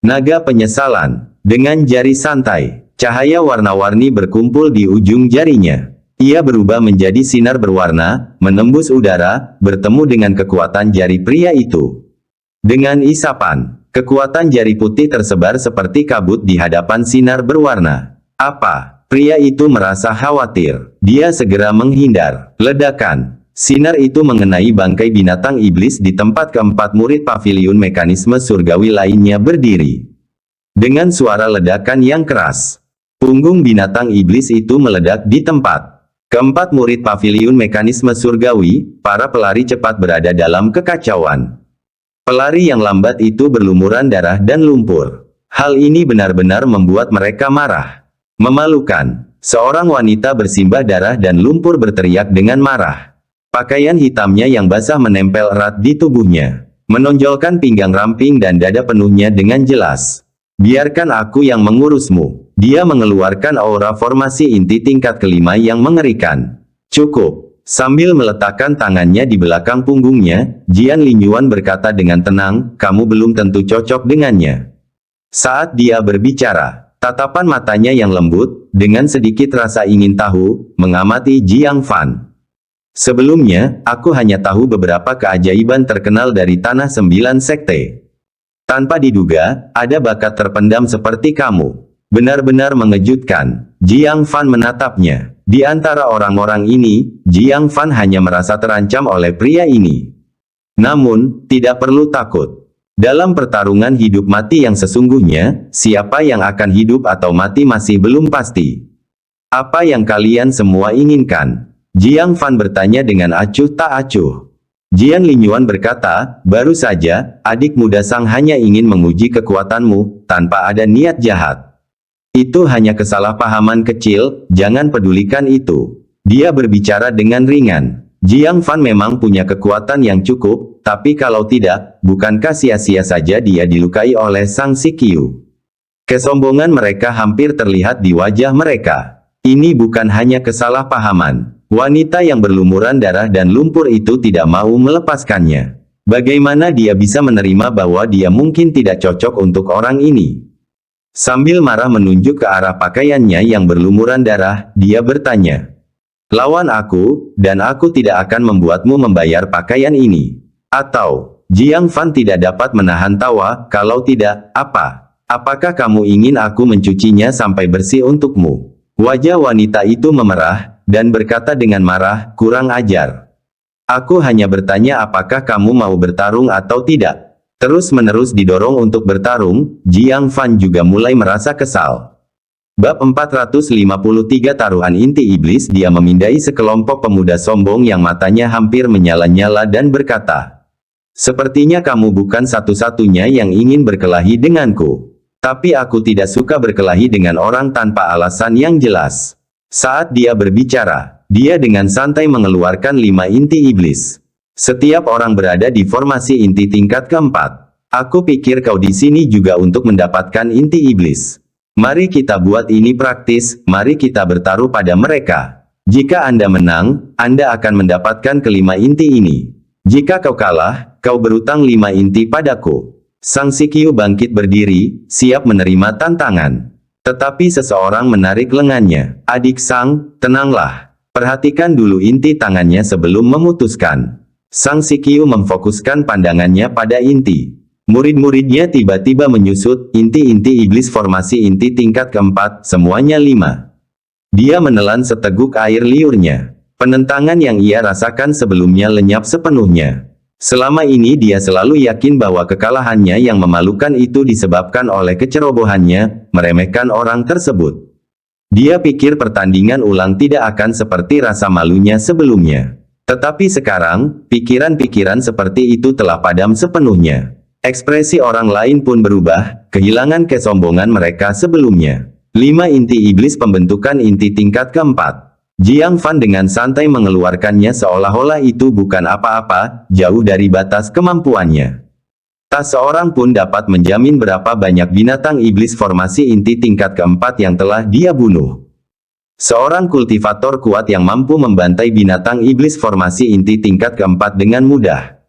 Naga penyesalan. Dengan jari santai, cahaya warna-warni berkumpul di ujung jarinya. Ia berubah menjadi sinar berwarna, menembus udara, bertemu dengan kekuatan jari pria itu. Dengan isapan, kekuatan jari putih tersebar seperti kabut di hadapan sinar berwarna. Apa? Pria itu merasa khawatir. Dia segera menghindar. Ledakan. Sinar itu mengenai bangkai binatang iblis di tempat keempat murid paviliun mekanisme surgawi lainnya berdiri. Dengan suara ledakan yang keras, punggung binatang iblis itu meledak di tempat. Keempat murid paviliun mekanisme surgawi, para pelari cepat berada dalam kekacauan. Pelari yang lambat itu berlumuran darah dan lumpur. Hal ini benar-benar membuat mereka marah. Memalukan. Seorang wanita bersimbah darah dan lumpur berteriak dengan marah. Pakaian hitamnya yang basah menempel erat di tubuhnya, menonjolkan pinggang ramping dan dada penuhnya dengan jelas. Biarkan aku yang mengurusmu. Dia mengeluarkan aura formasi inti tingkat kelima yang mengerikan. Cukup. Sambil meletakkan tangannya di belakang punggungnya, Jian Linyuan berkata dengan tenang, kamu belum tentu cocok dengannya. Saat dia berbicara, tatapan matanya yang lembut, dengan sedikit rasa ingin tahu, mengamati Jiang Fan. Sebelumnya, aku hanya tahu beberapa keajaiban terkenal dari Tanah Sembilan Sekte. Tanpa diduga, ada bakat terpendam seperti kamu. Benar-benar mengejutkan. Jiang Fan menatapnya. Di antara orang-orang ini, Jiang Fan hanya merasa terancam oleh pria ini. Namun, tidak perlu takut. Dalam pertarungan hidup mati yang sesungguhnya, siapa yang akan hidup atau mati masih belum pasti. Apa yang kalian semua inginkan? Jiang Fan bertanya dengan acuh tak acuh. Jian Linyuan berkata, baru saja, adik muda Sang hanya ingin menguji kekuatanmu, tanpa ada niat jahat. Itu hanya kesalahpahaman kecil, jangan pedulikan itu. Dia berbicara dengan ringan. Jiang Fan memang punya kekuatan yang cukup, tapi kalau tidak, bukankah sia-sia saja dia dilukai oleh Sang Sikyu? Kesombongan mereka hampir terlihat di wajah mereka. Ini bukan hanya kesalahpahaman. Wanita yang berlumuran darah dan lumpur itu tidak mau melepaskannya. Bagaimana dia bisa menerima bahwa dia mungkin tidak cocok untuk orang ini? Sambil marah menunjuk ke arah pakaiannya yang berlumuran darah, dia bertanya. Lawan aku, dan aku tidak akan membuatmu membayar pakaian ini. Atau, Jiang Fan tidak dapat menahan tawa, kalau tidak, apa? Apakah kamu ingin aku mencucinya sampai bersih untukmu? Wajah wanita itu memerah, dan berkata dengan marah, kurang ajar. Aku hanya bertanya apakah kamu mau bertarung atau tidak. Terus-menerus didorong untuk bertarung, Jiang Fan juga mulai merasa kesal. Bab 453 Taruhan Inti Iblis. Dia memindai sekelompok pemuda sombong yang matanya hampir menyala-nyala dan berkata, sepertinya kamu bukan satu-satunya yang ingin berkelahi denganku. Tapi aku tidak suka berkelahi dengan orang tanpa alasan yang jelas. Saat dia berbicara, dia dengan santai mengeluarkan 5 inti iblis. Setiap orang berada di formasi inti tingkat keempat. Aku pikir kau di sini juga untuk mendapatkan inti iblis. Mari kita buat ini praktis, mari kita bertaruh pada mereka. Jika Anda menang, Anda akan mendapatkan kelima inti ini. Jika kau kalah, kau berutang 5 inti padaku. Sang Sikyu bangkit berdiri, siap menerima tantangan. Tetapi seseorang menarik lengannya. Adik Sang, tenanglah. Perhatikan dulu inti tangannya sebelum memutuskan. Sang Sikyu memfokuskan pandangannya pada inti. Murid-muridnya tiba-tiba menyusut, inti-inti iblis formasi inti tingkat keempat, semuanya 5. Dia menelan seteguk air liurnya. Penentangan yang ia rasakan sebelumnya lenyap sepenuhnya. Selama ini dia selalu yakin bahwa kekalahannya yang memalukan itu disebabkan oleh kecerobohannya, meremehkan orang tersebut. Dia pikir pertandingan ulang tidak akan seperti rasa malunya sebelumnya. Tetapi sekarang, pikiran-pikiran seperti itu telah padam sepenuhnya. Ekspresi orang lain pun berubah, kehilangan kesombongan mereka sebelumnya. 5 inti iblis pembentukan inti tingkat keempat. Jiang Fan dengan santai mengeluarkannya seolah-olah itu bukan apa-apa, jauh dari batas kemampuannya. Tak seorang pun dapat menjamin berapa banyak binatang iblis formasi inti tingkat keempat yang telah dia bunuh. Seorang kultivator kuat yang mampu membantai binatang iblis formasi inti tingkat keempat dengan mudah.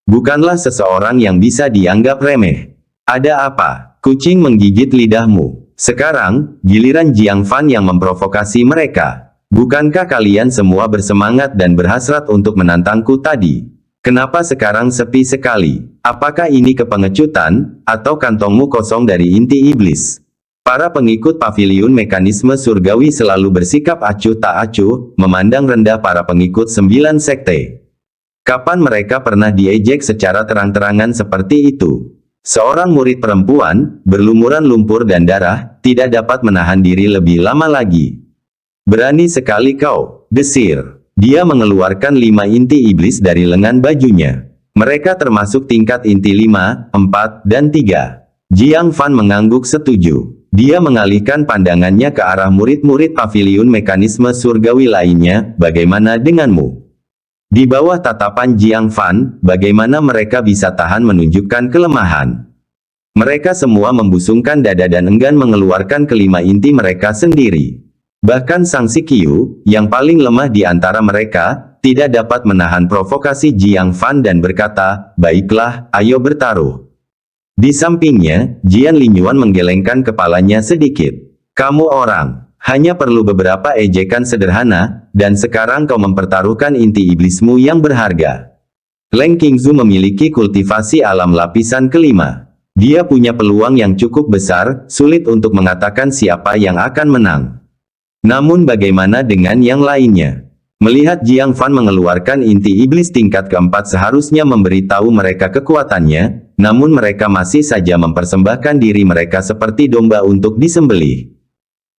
Bukanlah seseorang yang bisa dianggap remeh. Ada apa? Kucing menggigit lidahmu. Sekarang, giliran Jiang Fan yang memprovokasi mereka. Bukankah kalian semua bersemangat dan berhasrat untuk menantangku tadi? Kenapa sekarang sepi sekali? Apakah ini kepengecutan, atau kantongmu kosong dari inti iblis? Para pengikut paviliun mekanisme surgawi selalu bersikap acuh tak acuh, memandang rendah para pengikut 9 sekte. Kapan mereka pernah diejek secara terang-terangan seperti itu? Seorang murid perempuan, berlumuran lumpur dan darah, tidak dapat menahan diri lebih lama lagi. Berani sekali kau, desir. Dia mengeluarkan 5 inti iblis dari lengan bajunya. Mereka termasuk tingkat inti 5, 4, dan 3. Jiang Fan mengangguk setuju. Dia mengalihkan pandangannya ke arah murid-murid paviliun mekanisme surgawi lainnya, bagaimana denganmu? Di bawah tatapan Jiang Fan, bagaimana mereka bisa tahan menunjukkan kelemahan? Mereka semua membusungkan dada dan enggan mengeluarkan kelima inti mereka sendiri. Bahkan Sang Sikyu, yang paling lemah di antara mereka, tidak dapat menahan provokasi Jiang Fan dan berkata, baiklah, ayo bertaruh. Di sampingnya, Jian Linyuan menggelengkan kepalanya sedikit. Kamu orang, hanya perlu beberapa ejekan sederhana, dan sekarang kau mempertaruhkan inti iblismu yang berharga. Leng Qingzu memiliki kultivasi alam lapisan kelima. Dia punya peluang yang cukup besar, sulit untuk mengatakan siapa yang akan menang. Namun bagaimana dengan yang lainnya? Melihat Jiang Fan mengeluarkan inti iblis tingkat keempat seharusnya memberitahu mereka kekuatannya, namun mereka masih saja mempersembahkan diri mereka seperti domba untuk disembelih.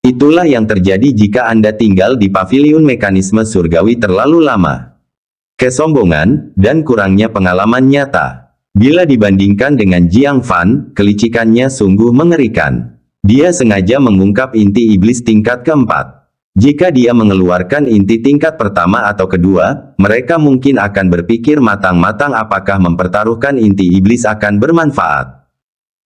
Itulah yang terjadi jika Anda tinggal di paviliun mekanisme surgawi terlalu lama. Kesombongan, dan kurangnya pengalaman nyata. Bila dibandingkan dengan Jiang Fan, kelicikannya sungguh mengerikan. Dia sengaja mengungkap inti iblis tingkat keempat. Jika dia mengeluarkan inti tingkat pertama atau kedua, mereka mungkin akan berpikir matang-matang apakah mempertaruhkan inti iblis akan bermanfaat.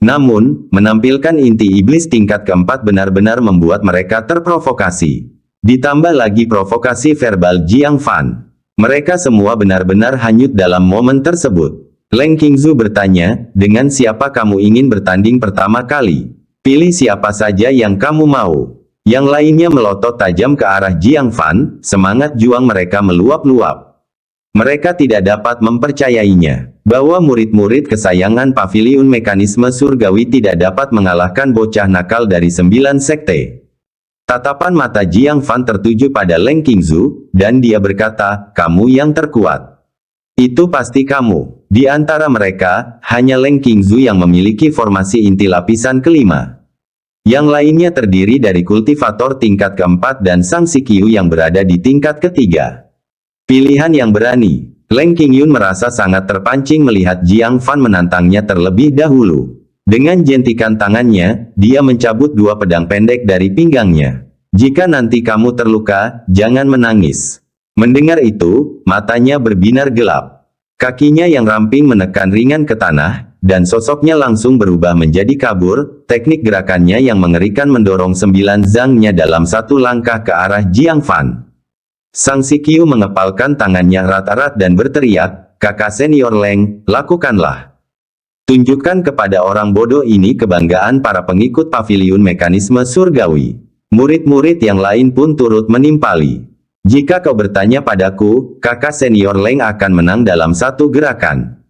Namun, menampilkan inti iblis tingkat keempat benar-benar membuat mereka terprovokasi. Ditambah lagi provokasi verbal Jiang Fan. Mereka semua benar-benar hanyut dalam momen tersebut. Leng Qingzu bertanya, dengan siapa kamu ingin bertanding pertama kali? Pilih siapa saja yang kamu mau. Yang lainnya melotot tajam ke arah Jiang Fan, semangat juang mereka meluap-luap. Mereka tidak dapat mempercayainya, bahwa murid-murid kesayangan paviliun mekanisme surgawi tidak dapat mengalahkan bocah nakal dari 9 sekte. Tatapan mata Jiang Fan tertuju pada Leng Qingzu, dan dia berkata, kamu yang terkuat. Itu pasti kamu. Di antara mereka, hanya Leng Qingzu yang memiliki formasi inti lapisan kelima. Yang lainnya terdiri dari kultivator tingkat keempat dan Sang Sikyu yang berada di tingkat ketiga. Pilihan yang berani. Leng Qingyun merasa sangat terpancing melihat Jiang Fan menantangnya terlebih dahulu. Dengan jentikan tangannya, dia mencabut 2 pedang pendek dari pinggangnya. Jika nanti kamu terluka, jangan menangis. Mendengar itu, matanya berbinar gelap. Kakinya yang ramping menekan ringan ke tanah, dan sosoknya langsung berubah menjadi kabur. Teknik gerakannya yang mengerikan mendorong 9 zangnya dalam satu langkah ke arah Jiang Fan. Sang Sikyu mengepalkan tangannya erat-erat dan berteriak, kakak senior Leng, lakukanlah. Tunjukkan kepada orang bodoh ini kebanggaan para pengikut paviliun mekanisme surgawi. Murid-murid yang lain pun turut menimpali. Jika kau bertanya padaku, kakak senior Leng akan menang dalam satu gerakan.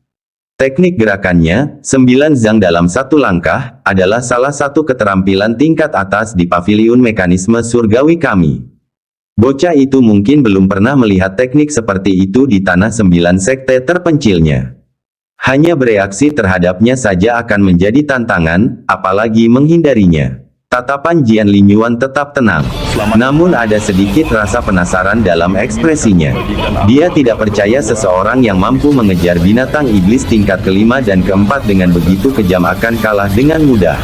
Teknik gerakannya, 9 zang dalam satu langkah, adalah salah satu keterampilan tingkat atas di paviliun mekanisme surgawi kami. Bocah itu mungkin belum pernah melihat teknik seperti itu di tanah 9 sekte terpencilnya. Hanya bereaksi terhadapnya saja akan menjadi tantangan, apalagi menghindarinya. Tatapan Jian Linyuan tetap tenang. Namun ada sedikit rasa penasaran dalam ekspresinya. Dia tidak percaya seseorang yang mampu mengejar binatang iblis tingkat kelima dan keempat dengan begitu kejam akan kalah dengan mudah.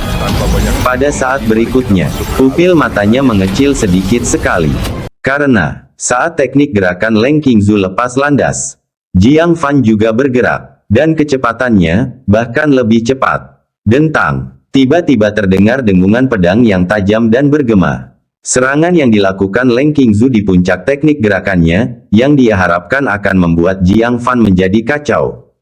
Pada saat berikutnya, pupil matanya mengecil sedikit sekali. Karena, saat teknik gerakan Leng Qingzu lepas landas, Jiang Fan juga bergerak, dan kecepatannya, bahkan lebih cepat. Dentang. Tiba-tiba terdengar dengungan pedang yang tajam dan bergema. Serangan yang dilakukan Leng Qingzu di puncak teknik gerakannya, yang dia harapkan akan membuat Jiang Fan menjadi kacau,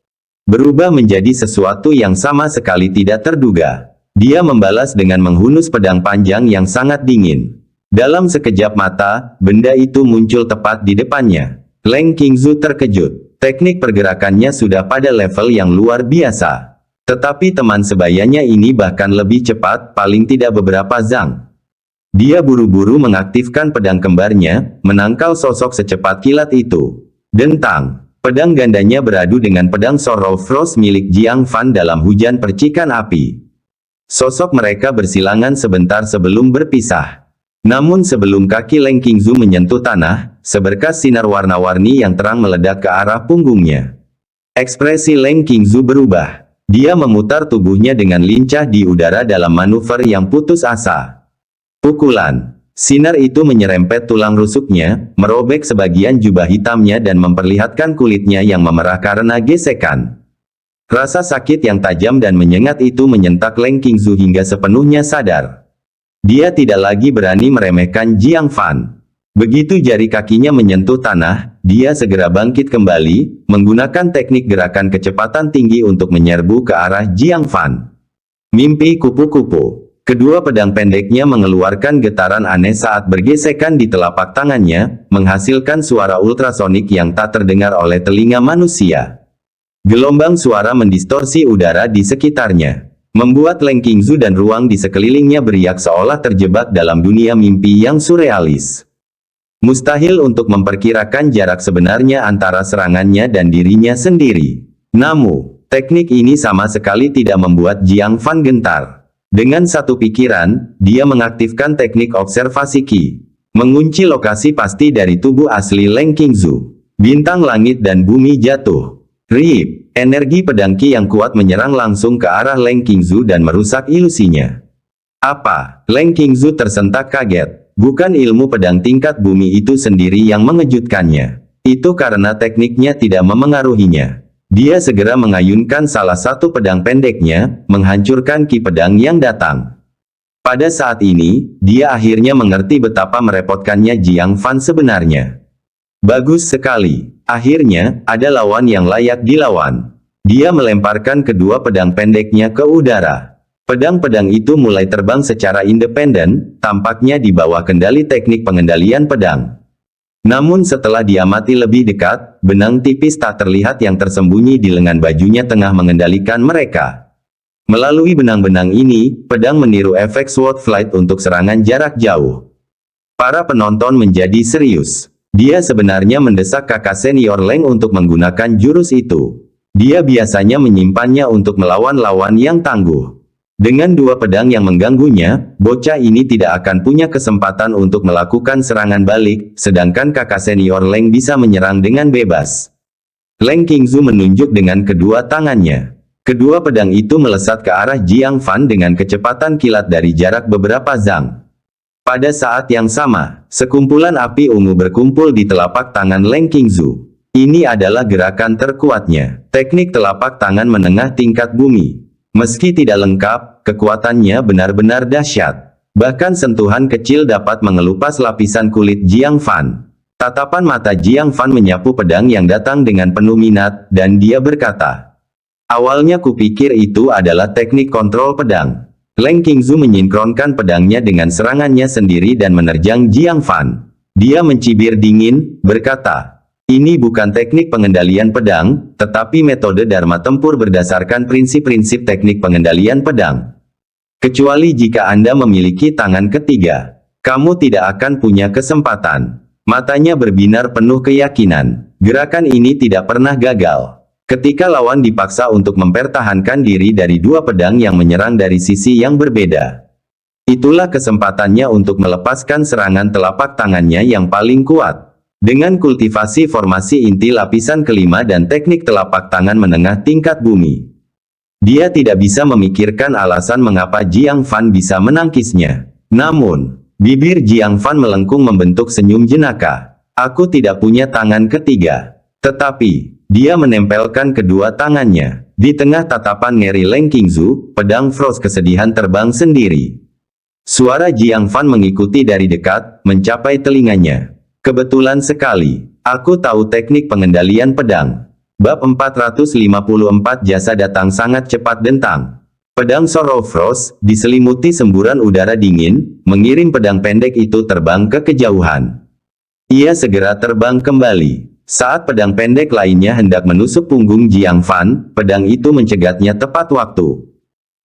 berubah menjadi sesuatu yang sama sekali tidak terduga. Dia membalas dengan menghunus pedang panjang yang sangat dingin. Dalam sekejap mata, benda itu muncul tepat di depannya. Leng Qingzu terkejut. Teknik pergerakannya sudah pada level yang luar biasa. Tetapi teman sebayanya ini bahkan lebih cepat, paling tidak beberapa zang. Dia buru-buru mengaktifkan pedang kembarnya, menangkal sosok secepat kilat itu. Dentang. Pedang gandanya beradu dengan pedang Sorrow Frost milik Jiang Fan dalam hujan percikan api. Sosok mereka bersilangan sebentar sebelum berpisah. Namun sebelum kaki Leng Qingzu menyentuh tanah, seberkas sinar warna-warni yang terang meledak ke arah punggungnya. Ekspresi Leng Qingzu berubah. Dia memutar tubuhnya dengan lincah di udara dalam manuver yang putus asa. Pukulan. Sinar itu menyerempet tulang rusuknya, merobek sebagian jubah hitamnya dan memperlihatkan kulitnya yang memerah karena gesekan. Rasa sakit yang tajam dan menyengat itu menyentak Leng Qingzu hingga sepenuhnya sadar. Dia tidak lagi berani meremehkan Jiang Fan. Begitu jari kakinya menyentuh tanah, dia segera bangkit kembali, menggunakan teknik gerakan kecepatan tinggi untuk menyerbu ke arah Jiang Fan. Mimpi kupu-kupu. Kedua pedang pendeknya mengeluarkan getaran aneh saat bergesekan di telapak tangannya, menghasilkan suara ultrasonik yang tak terdengar oleh telinga manusia. Gelombang suara mendistorsi udara di sekitarnya, membuat Leng Qingzu dan ruang di sekelilingnya beriak seolah terjebak dalam dunia mimpi yang surrealis. Mustahil untuk memperkirakan jarak sebenarnya antara serangannya dan dirinya sendiri. Namun, teknik ini sama sekali tidak membuat Jiang Fan gentar. Dengan satu pikiran, dia mengaktifkan teknik observasi Qi. Mengunci lokasi pasti dari tubuh asli Leng Qingzu. Bintang langit dan bumi jatuh. Rip, energi pedang Qi yang kuat menyerang langsung ke arah Leng Qingzu dan merusak ilusinya. Apa? Leng Qingzu tersentak kaget. Bukan ilmu pedang tingkat bumi itu sendiri yang mengejutkannya. Itu karena tekniknya tidak memengaruhinya. Dia segera mengayunkan salah satu pedang pendeknya, menghancurkan ki pedang yang datang. Pada saat ini, dia akhirnya mengerti betapa merepotkannya Jiang Fan sebenarnya. Bagus sekali. Akhirnya, ada lawan yang layak dilawan. Dia melemparkan kedua pedang pendeknya ke udara. Pedang-pedang itu mulai terbang secara independen, tampaknya di bawah kendali teknik pengendalian pedang. Namun setelah diamati lebih dekat, benang tipis tak terlihat yang tersembunyi di lengan bajunya tengah mengendalikan mereka. Melalui benang-benang ini, pedang meniru efek sword flight untuk serangan jarak jauh. Para penonton menjadi serius. Dia sebenarnya mendesak kakak senior Leng untuk menggunakan jurus itu. Dia biasanya menyimpannya untuk melawan lawan yang tangguh. Dengan dua pedang yang mengganggunya, bocah ini tidak akan punya kesempatan untuk melakukan serangan balik, sedangkan kakak senior Leng bisa menyerang dengan bebas. Leng Qingzu menunjuk dengan kedua tangannya. Kedua pedang itu melesat ke arah Jiang Fan dengan kecepatan kilat dari jarak beberapa zang. Pada saat yang sama, sekumpulan api ungu berkumpul di telapak tangan Leng Qingzu. Ini adalah gerakan terkuatnya, teknik telapak tangan menengah tingkat bumi. Meski tidak lengkap, kekuatannya benar-benar dahsyat. Bahkan sentuhan kecil dapat mengelupas lapisan kulit Jiang Fan. Tatapan mata Jiang Fan menyapu pedang yang datang dengan penuh minat, dan dia berkata, "Awalnya kupikir itu adalah teknik kontrol pedang." Leng Qingzu menyinkronkan pedangnya dengan serangannya sendiri dan menerjang Jiang Fan. Dia mencibir dingin, berkata, Ini bukan teknik pengendalian pedang, tetapi metode dharma tempur berdasarkan prinsip-prinsip teknik pengendalian pedang. Kecuali jika Anda memiliki tangan ketiga, kamu tidak akan punya kesempatan. Matanya berbinar penuh keyakinan. Gerakan ini tidak pernah gagal. Ketika lawan dipaksa untuk mempertahankan diri dari dua pedang yang menyerang dari sisi yang berbeda. Itulah kesempatannya untuk melepaskan serangan telapak tangannya yang paling kuat. Dengan kultivasi formasi inti lapisan kelima dan teknik telapak tangan menengah tingkat bumi, dia tidak bisa memikirkan alasan mengapa Jiang Fan bisa menangkisnya. Namun, bibir Jiang Fan melengkung membentuk senyum jenaka. Aku tidak punya tangan ketiga. Tetapi, dia menempelkan kedua tangannya. Di tengah tatapan ngeri Leng Qingzu, pedang Frost kesedihan terbang sendiri. Suara Jiang Fan mengikuti dari dekat, mencapai telinganya. Kebetulan sekali, aku tahu teknik pengendalian pedang. Bab 454 jasa datang sangat cepat dentang. Pedang Sorrow Frost, diselimuti semburan udara dingin, mengirim pedang pendek itu terbang ke kejauhan. Ia segera terbang kembali. Saat pedang pendek lainnya hendak menusuk punggung Jiang Fan, pedang itu mencegatnya tepat waktu.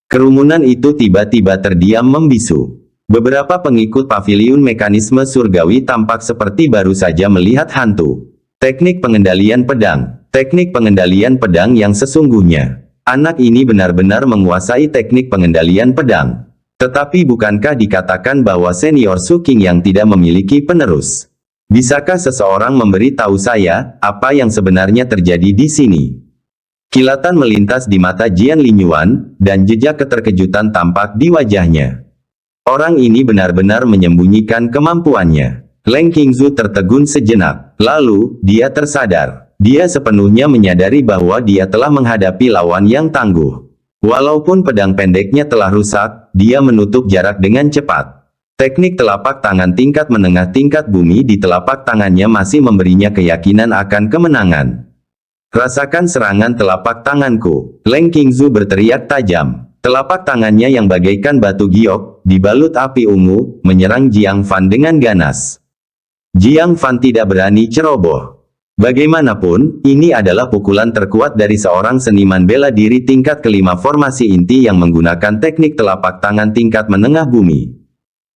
Kerumunan itu tiba-tiba terdiam membisu. Beberapa pengikut paviliun mekanisme surgawi tampak seperti baru saja melihat hantu. Teknik pengendalian pedang. Teknik pengendalian pedang yang sesungguhnya. Anak ini benar-benar menguasai teknik pengendalian pedang. Tetapi bukankah dikatakan bahwa senior Su King yang tidak memiliki penerus? Bisakah seseorang memberi tahu saya, apa yang sebenarnya terjadi di sini? Kilatan melintas di mata Jian Linyuan, dan jejak keterkejutan tampak di wajahnya. Orang ini benar-benar menyembunyikan kemampuannya. Leng Qingzu tertegun sejenak. Lalu, dia tersadar. Dia sepenuhnya menyadari bahwa dia telah menghadapi lawan yang tangguh. Walaupun pedang pendeknya telah rusak, dia menutup jarak dengan cepat. Teknik telapak tangan tingkat menengah tingkat bumi di telapak tangannya masih memberinya keyakinan akan kemenangan. Rasakan serangan telapak tanganku. Leng Qingzu berteriak tajam. Telapak tangannya yang bagaikan batu giok, dibalut api ungu, menyerang Jiang Fan dengan ganas. Jiang Fan tidak berani ceroboh. Bagaimanapun, ini adalah pukulan terkuat dari seorang seniman bela diri tingkat kelima formasi inti yang menggunakan teknik telapak tangan tingkat menengah bumi.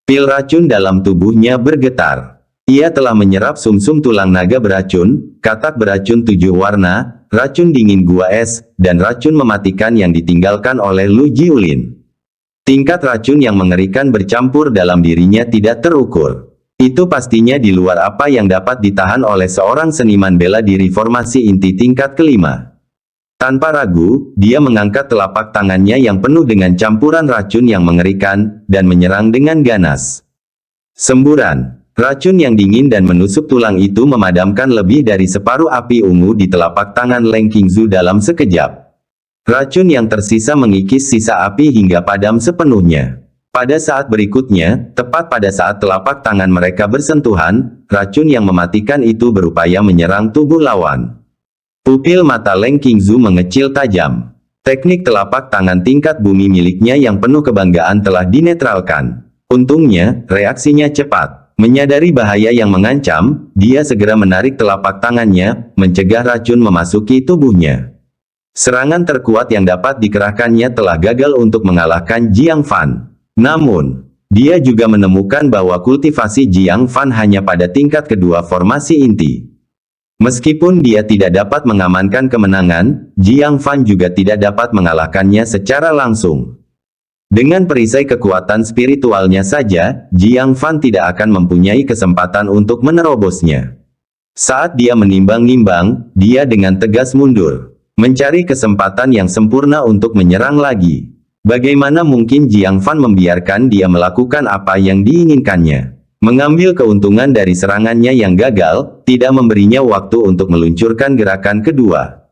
Pil racun dalam tubuhnya bergetar. Ia telah menyerap sumsum tulang naga beracun, katak beracun 7 warna, racun dingin gua es, dan racun mematikan yang ditinggalkan oleh Lu Jiulin. Tingkat racun yang mengerikan bercampur dalam dirinya tidak terukur. Itu pastinya di luar apa yang dapat ditahan oleh seorang seniman bela diri formasi inti tingkat kelima. Tanpa ragu, dia mengangkat telapak tangannya yang penuh dengan campuran racun yang mengerikan, dan menyerang dengan ganas. Semburan racun yang dingin dan menusuk tulang itu memadamkan lebih dari separuh api ungu di telapak tangan Leng Qingzu dalam sekejap. Racun yang tersisa mengikis sisa api hingga padam sepenuhnya. Pada saat berikutnya, tepat pada saat telapak tangan mereka bersentuhan, racun yang mematikan itu berupaya menyerang tubuh lawan. Pupil mata Leng Qingzu mengecil tajam. Teknik telapak tangan tingkat bumi miliknya yang penuh kebanggaan telah dinetralkan. Untungnya, reaksinya cepat. Menyadari bahaya yang mengancam, dia segera menarik telapak tangannya, mencegah racun memasuki tubuhnya. Serangan terkuat yang dapat dikerahkannya telah gagal untuk mengalahkan Jiang Fan. Namun, dia juga menemukan bahwa kultivasi Jiang Fan hanya pada tingkat kedua formasi inti. Meskipun dia tidak dapat mengamankan kemenangan, Jiang Fan juga tidak dapat mengalahkannya secara langsung. Dengan perisai kekuatan spiritualnya saja, Jiang Fan tidak akan mempunyai kesempatan untuk menerobosnya. Saat dia menimbang-nimbang, dia dengan tegas mundur, mencari kesempatan yang sempurna untuk menyerang lagi. Bagaimana mungkin Jiang Fan membiarkan dia melakukan apa yang diinginkannya? Mengambil keuntungan dari serangannya yang gagal, tidak memberinya waktu untuk meluncurkan gerakan kedua.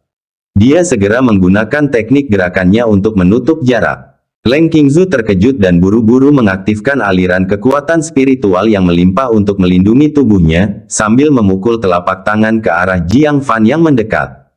Dia segera menggunakan teknik gerakannya untuk menutup jarak. Leng Qingzu terkejut dan buru-buru mengaktifkan aliran kekuatan spiritual yang melimpah untuk melindungi tubuhnya, sambil memukul telapak tangan ke arah Jiang Fan yang mendekat.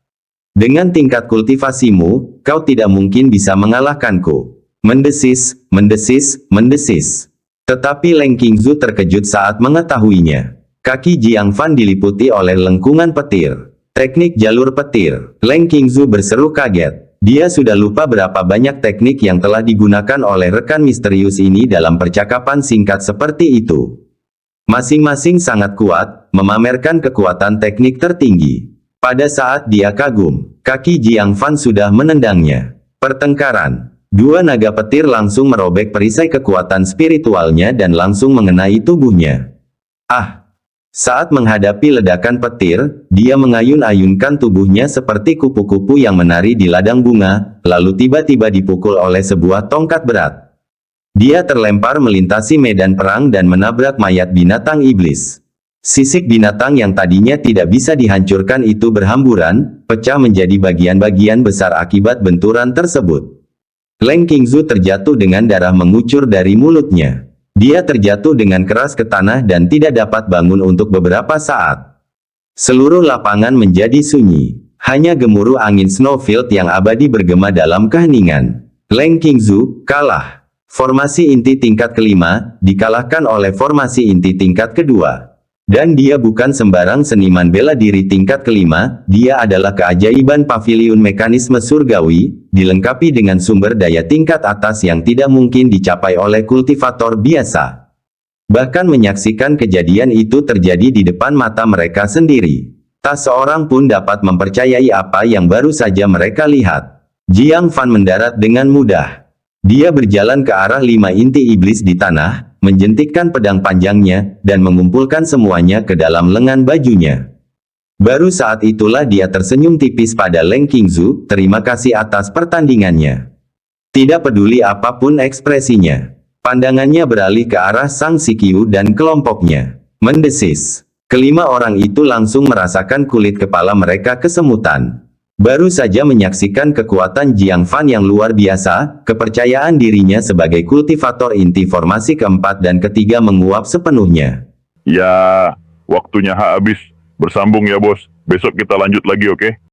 Dengan tingkat kultivasimu, kau tidak mungkin bisa mengalahkanku. Mendesis, mendesis, mendesis. Tetapi Leng Qingzu terkejut saat mengetahuinya. Kaki Jiang Fan diliputi oleh lengkungan petir. Teknik jalur petir. Leng Qingzu berseru kaget. Dia sudah lupa berapa banyak teknik yang telah digunakan oleh rekan misterius ini dalam percakapan singkat seperti itu. Masing-masing sangat kuat, memamerkan kekuatan teknik tertinggi. Pada saat dia kagum, kaki Jiang Fan sudah menendangnya. Pertengkaran. Dua naga petir langsung merobek perisai kekuatan spiritualnya dan langsung mengenai tubuhnya. Saat menghadapi ledakan petir, dia mengayun-ayunkan tubuhnya seperti kupu-kupu yang menari di ladang bunga, lalu tiba-tiba dipukul oleh sebuah tongkat berat. Dia terlempar melintasi medan perang dan menabrak mayat binatang iblis. Sisik binatang yang tadinya tidak bisa dihancurkan itu berhamburan, pecah menjadi bagian-bagian besar akibat benturan tersebut. Leng Qingzu terjatuh dengan darah mengucur dari mulutnya. Dia terjatuh dengan keras ke tanah dan tidak dapat bangun untuk beberapa saat. Seluruh lapangan menjadi sunyi. Hanya gemuruh angin snowfield yang abadi bergema dalam keheningan. Leng Qingzu kalah. Formasi inti tingkat kelima dikalahkan oleh formasi inti tingkat kedua. Dan dia bukan sembarang seniman bela diri tingkat kelima, dia adalah keajaiban paviliun mekanisme surgawi, dilengkapi dengan sumber daya tingkat atas yang tidak mungkin dicapai oleh kultivator biasa. Bahkan menyaksikan kejadian itu terjadi di depan mata mereka sendiri. Tak seorang pun dapat mempercayai apa yang baru saja mereka lihat. Jiang Fan mendarat dengan mudah. Dia berjalan ke arah 5 inti iblis di tanah, menjentikkan pedang panjangnya, dan mengumpulkan semuanya ke dalam lengan bajunya. Baru saat itulah dia tersenyum tipis pada Leng Qingzu, terima kasih atas pertandingannya. Tidak peduli apapun ekspresinya. Pandangannya beralih ke arah Sang Sikyu dan kelompoknya. Mendesis. Kelima orang itu langsung merasakan kulit kepala mereka kesemutan. Baru saja menyaksikan kekuatan Jiang Fan yang luar biasa, kepercayaan dirinya sebagai kultivator inti formasi keempat dan ketiga menguap sepenuhnya. Ya, waktunya habis. Bersambung ya bos. Besok kita lanjut lagi, oke?